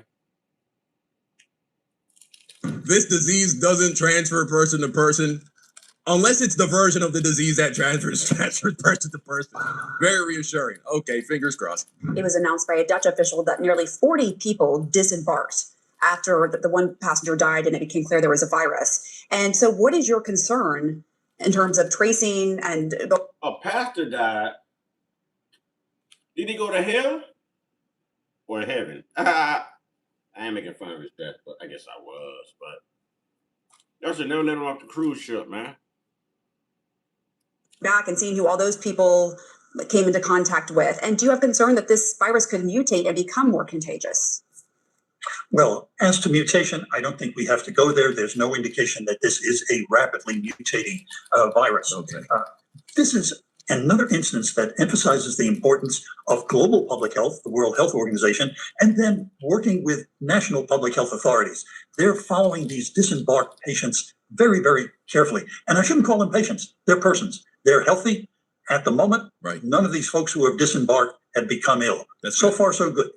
This disease doesn't transfer person to person unless it's the version of the disease that transfers person to person. Very reassuring. Okay, fingers crossed. It was announced by a Dutch official that nearly 40 people disembarked after the one passenger died and it became clear there was a virus. And so what is your concern in terms of tracing and... A pastor died. Did he go to hell or heaven? I ain't making fun of his death, but I guess I was. But y'all should never let him off the cruise ship, man. Back and seeing who all those people came into contact with. And do you have concern that this virus could mutate and become more contagious? Well, as to mutation, I don't think we have to go there. There's no indication that this is a rapidly mutating virus. Okay. This is another instance that emphasizes the importance of global public health, the World Health Organization, and then working with national public health authorities. They're following these disembarked patients very, very carefully. And I shouldn't call them patients. They're persons. They're healthy at the moment. Right. None of these folks who have disembarked have become ill. That's so far, so good.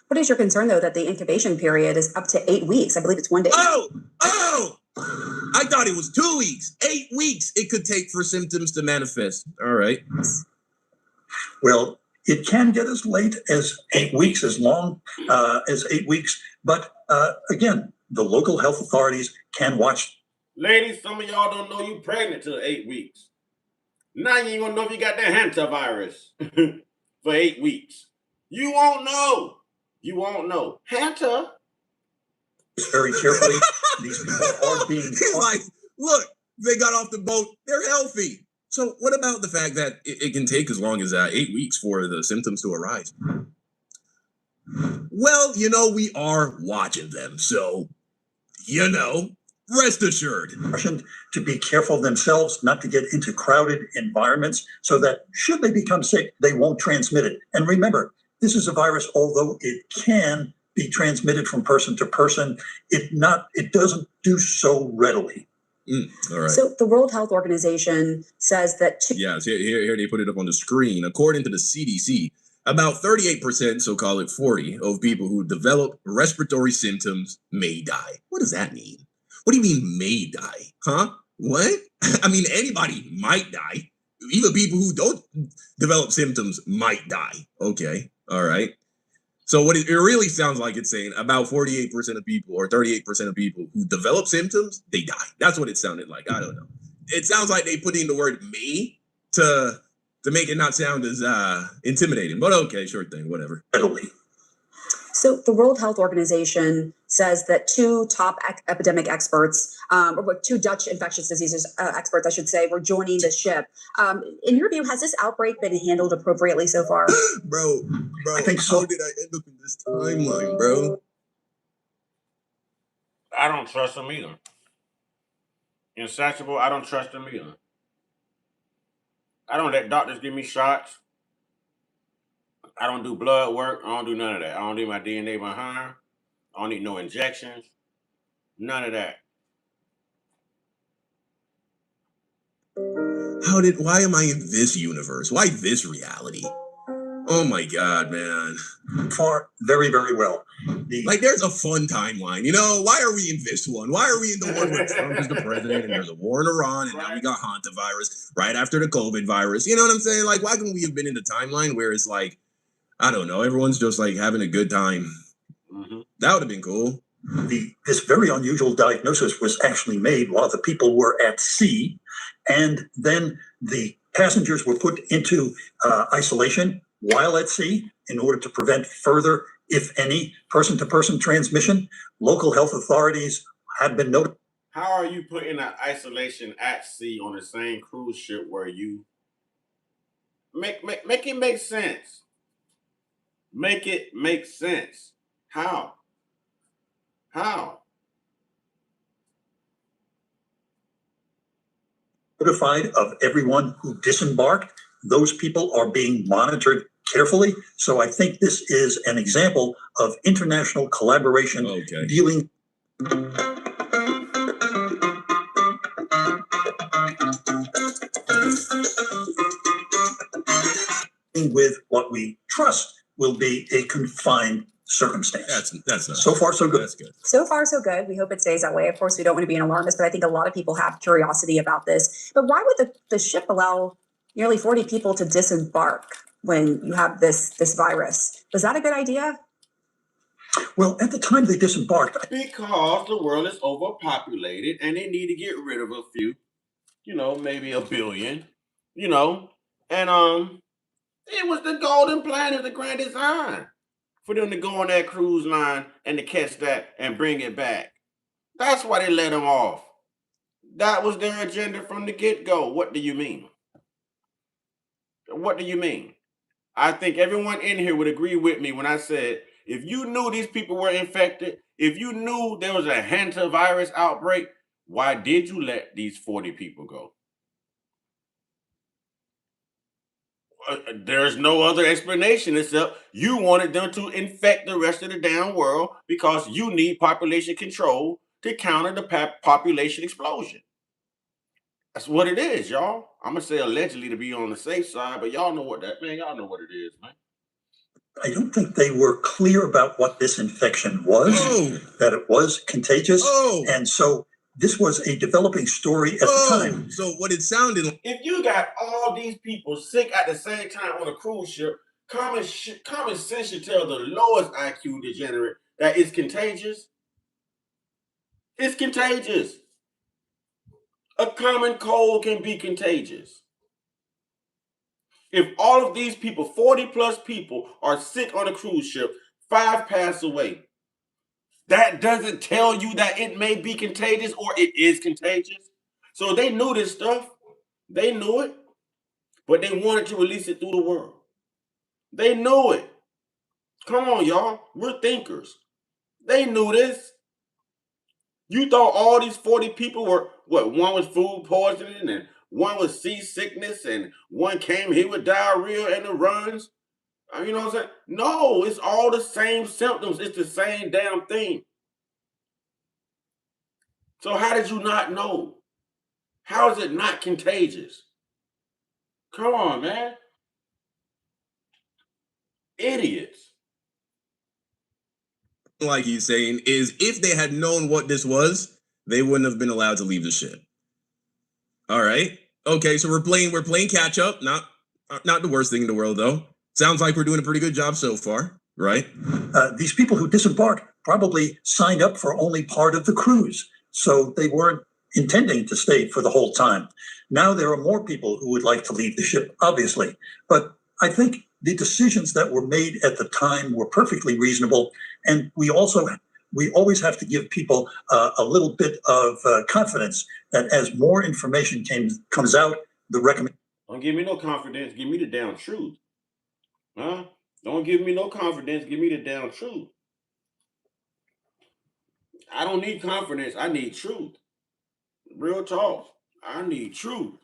What is your concern, though, that the incubation period is up to 8 weeks? I believe it's 1 day. Oh! I thought it was 2 weeks. 8 weeks it could take for symptoms to manifest. All right. Well, it can get as late as 8 weeks, as long as 8 weeks. But again, the local health authorities can watch. Ladies, some of y'all don't know you pregnant till 8 weeks. Now you ain't gonna know if you got that Hanta virus for 8 weeks. You won't know. You won't know. Hanta. Very carefully. These people are being He's like, look, they got off the boat. They're healthy. So what about the fact that it can take as long as 8 weeks for the symptoms to arise? Well, we are watching them. So, rest assured. To be careful themselves, not to get into crowded environments so that should they become sick, they won't transmit it. And remember, this is a virus, although it can be transmitted from person to person, it doesn't do so readily. All right. So the World Health Organization says that... Yes, here they put it up on the screen. According to the CDC, about 38%, so call it 40, of people who develop respiratory symptoms may die. What does that mean? What do you mean may die? Huh? What? I mean, anybody might die. Even people who don't develop symptoms might die. Okay. All right. So what it really sounds like it's saying about 48% of people or 38% of people who develop symptoms, they die. That's what it sounded like. I don't know. it sounds like they put in the word "me" to make it not sound as intimidating. But okay, sure thing, whatever. So the World Health Organization says that two top epidemic experts, or two Dutch infectious diseases experts, I should say, were joining the ship. In your view, has this outbreak been handled appropriately so far? Bro, I think so. How did I end up in this timeline, bro? I don't trust them either. Insatiable, I don't trust them either. I don't let doctors give me shots. I don't do blood work. I don't do none of that. I don't do my DNA behind. I don't need no injections. None of that. Why am I in this universe? Why this reality? Oh my God, man. Far very, very well. Like, there's a fun timeline, you know? Why are we in this one? Why are we in the one where Trump is the president and there's a war in Iran and now we got Hanta virus right after the COVID virus? You know what I'm saying? Like, why couldn't we have been in the timeline where it's like, I don't know, everyone's just like having a good time? Mm-hmm. That would have been cool. This very unusual diagnosis was actually made while the people were at sea, and then the passengers were put into isolation while at sea in order to prevent further, if any, person-to-person transmission. Local health authorities have been notified. How are you putting an isolation at sea on the same cruise ship where you make it make sense? Make it make sense. How? How? Notified of everyone who disembarked. Those people are being monitored carefully. So I think this is an example of international collaboration dealing with what we trust will be a confined circumstance. That's so far so good. That's good. So far, so good. We hope it stays that way. Of course, we don't want to be an alarmist, but I think a lot of people have curiosity about this. But why would the ship allow nearly 40 people to disembark when you have this virus? Was that a good idea? Well, at the time they disembarked. Because the world is overpopulated and they need to get rid of a few, maybe a billion, and it was the golden plan of the grand design for them to go on that cruise line and to catch that and bring it back. That's why they let them off. That was their agenda from the get-go. What do you mean? What do you mean? I think everyone in here would agree with me when I said, if you knew these people were infected, if you knew there was a Hanta virus outbreak, why did you let these 40 people go? There's no other explanation except you wanted them to infect the rest of the damn world because you need population control to counter the population explosion. That's what it is, y'all. I'm gonna say allegedly to be on the safe side, but y'all know what that, man. Y'all know what it is, man. I don't think they were clear about what this infection was, that it was contagious, and so this was a developing story at the time. So what it sounded like. If you got all these people sick at the same time on a cruise ship, common sense should tell the lowest IQ degenerate that it's contagious. It's contagious. A common cold can be contagious. If all of these people, 40 plus people, are sick on a cruise ship, 5 pass away, that doesn't tell you that it may be contagious or it is contagious. So they knew this stuff. They knew it, but they wanted to release it through the world. They knew it. Come on, y'all. We're thinkers. They knew this. You thought all these 40 people were, one was food poisoning and one was seasickness and one came here with diarrhea and the runs. You know what I'm saying? No, it's all the same symptoms. It's the same damn thing. So how did you not know? How is it not contagious? Come on, man. Idiots. Like he's saying is if they had known what this was, they wouldn't have been allowed to leave the ship. All right. Okay, so we're playing catch up. Not the worst thing in the world, though. Sounds like we're doing a pretty good job so far, right? These people who disembarked probably signed up for only part of the cruise, so they weren't intending to stay for the whole time. Now there are more people who would like to leave the ship, obviously. But I think the decisions that were made at the time were perfectly reasonable. And we always have to give people a little bit of confidence that as more information comes out, the recommendation. Don't give me no confidence. Give me the damn truth. Huh? Don't give me no confidence. Give me the damn truth. I don't need confidence. I need truth. Real talk. I need truth.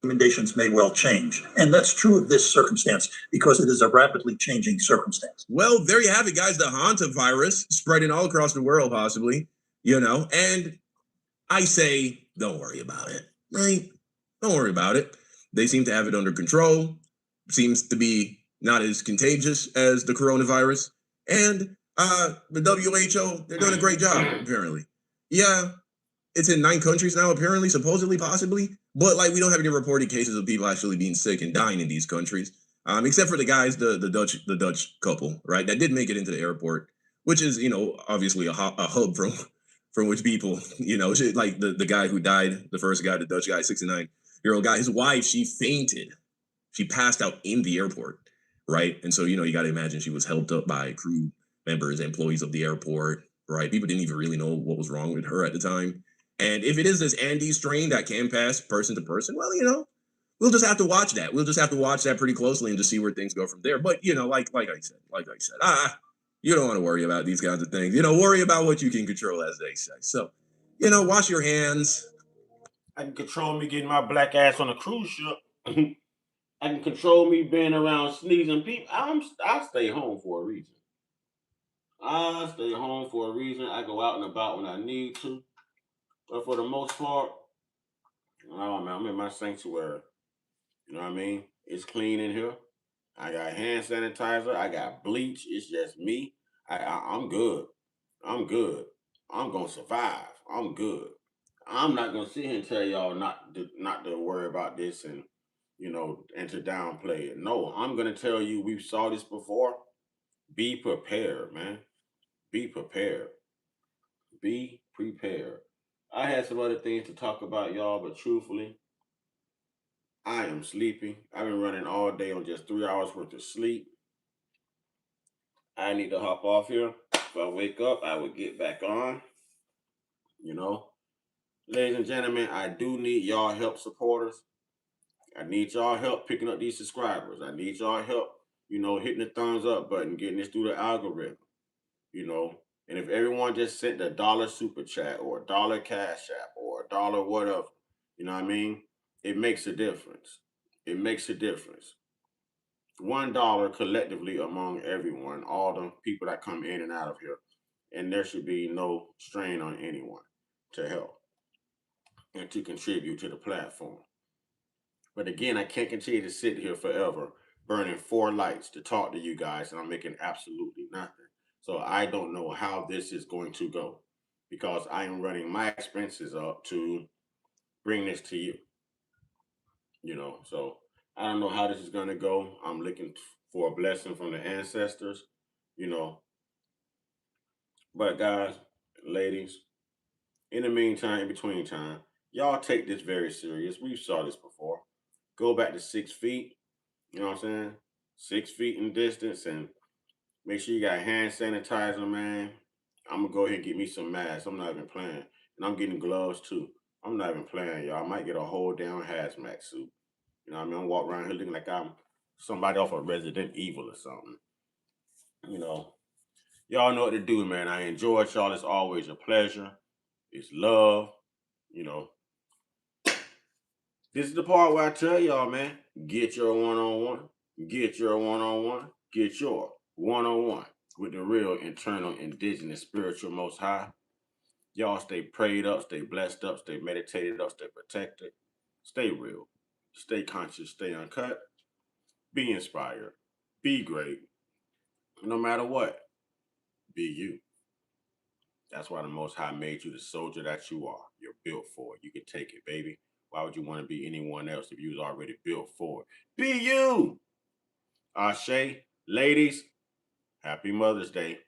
Recommendations may well change. And that's true of this circumstance because it is a rapidly changing circumstance. Well, there you have it, guys. The Hanta virus spreading all across the world, possibly, and I say, don't worry about it, right? Don't worry about it. They seem to have it under control. Seems to be not as contagious as the coronavirus. And the WHO, they're doing a great job, apparently. Yeah, it's in 9 countries now, apparently, supposedly, possibly. But we don't have any reported cases of people actually being sick and dying in these countries, except for the guys, the Dutch couple, right, that did make it into the airport, which is, obviously a hub from which people, like the guy who died, the first guy, the Dutch guy, 69-year-old guy, his wife, she fainted. She passed out in the airport, right? And so, you got to imagine she was helped up by crew members, employees of the airport, right? People didn't even really know what was wrong with her at the time. And if it is this Andes strain that can pass person to person, well, we'll just have to watch that. We'll just have to watch that pretty closely and just see where things go from there. But, like I said, you don't want to worry about these kinds of things. Worry about what you can control, as they say. So, wash your hands. I can control me getting my black ass on a cruise ship. I can control me being around sneezing people. I'll stay home for a reason. I stay home for a reason. I go out and about when I need to. But for the most part, oh man, I'm in my sanctuary. You know what I mean? It's clean in here. I got hand sanitizer. I got bleach. It's just me. I'm good. I'm good. I'm gonna survive. I'm good. I'm not gonna sit here and tell y'all not to worry about this and and to downplay it. No, I'm gonna tell you we saw this before. Be prepared, man. Be prepared. Be prepared. I had some other things to talk about, y'all, but truthfully, I am sleepy. I've been running all day on just 3 hours worth of sleep. I need to hop off here. If I wake up, I will get back on. Ladies and gentlemen, I do need y'all help, supporters. I need y'all help picking up these subscribers. I need y'all help, hitting the thumbs up button, getting this through the algorithm, And if everyone just sent a $1 super chat or a $1 cash app or a $1 whatever, you know what I mean? It makes a difference. It makes a difference. $1 collectively among everyone, all the people that come in and out of here. And there should be no strain on anyone to help and to contribute to the platform. But again, I can't continue to sit here forever burning 4 lights to talk to you guys and I'm making absolutely nothing. So I don't know how this is going to go because I am running my expenses up to bring this to you. So I don't know how this is going to go. I'm looking for a blessing from the ancestors, But guys, ladies, in the meantime, in between time, y'all take this very serious. We saw this before. Go back to 6 feet. You know what I'm saying? 6 feet in distance and make sure you got hand sanitizer, man. I'm gonna go ahead and get me some masks. I'm not even playing. And I'm getting gloves too. I'm not even playing, y'all. I might get a whole down hazmat suit. You know what I mean? I'm walking around here looking like I'm somebody off of Resident Evil or something. Y'all know what to do, man. I enjoyed y'all. It's always a pleasure. It's love. This is the part where I tell y'all, man, get your one-on-one. Get your one-on-one. Get your one-on-one with the real internal indigenous spiritual most high. Y'all stay prayed up, stay blessed up, stay meditated up, stay protected. Stay real. Stay conscious, stay uncut. Be inspired. Be great. No matter what, be you. That's why the Most High made you the soldier that you are. You're built for it. You can take it, baby. Why would you want to be anyone else if you was already built for it? Be you! Ashe, ladies, happy Mother's Day.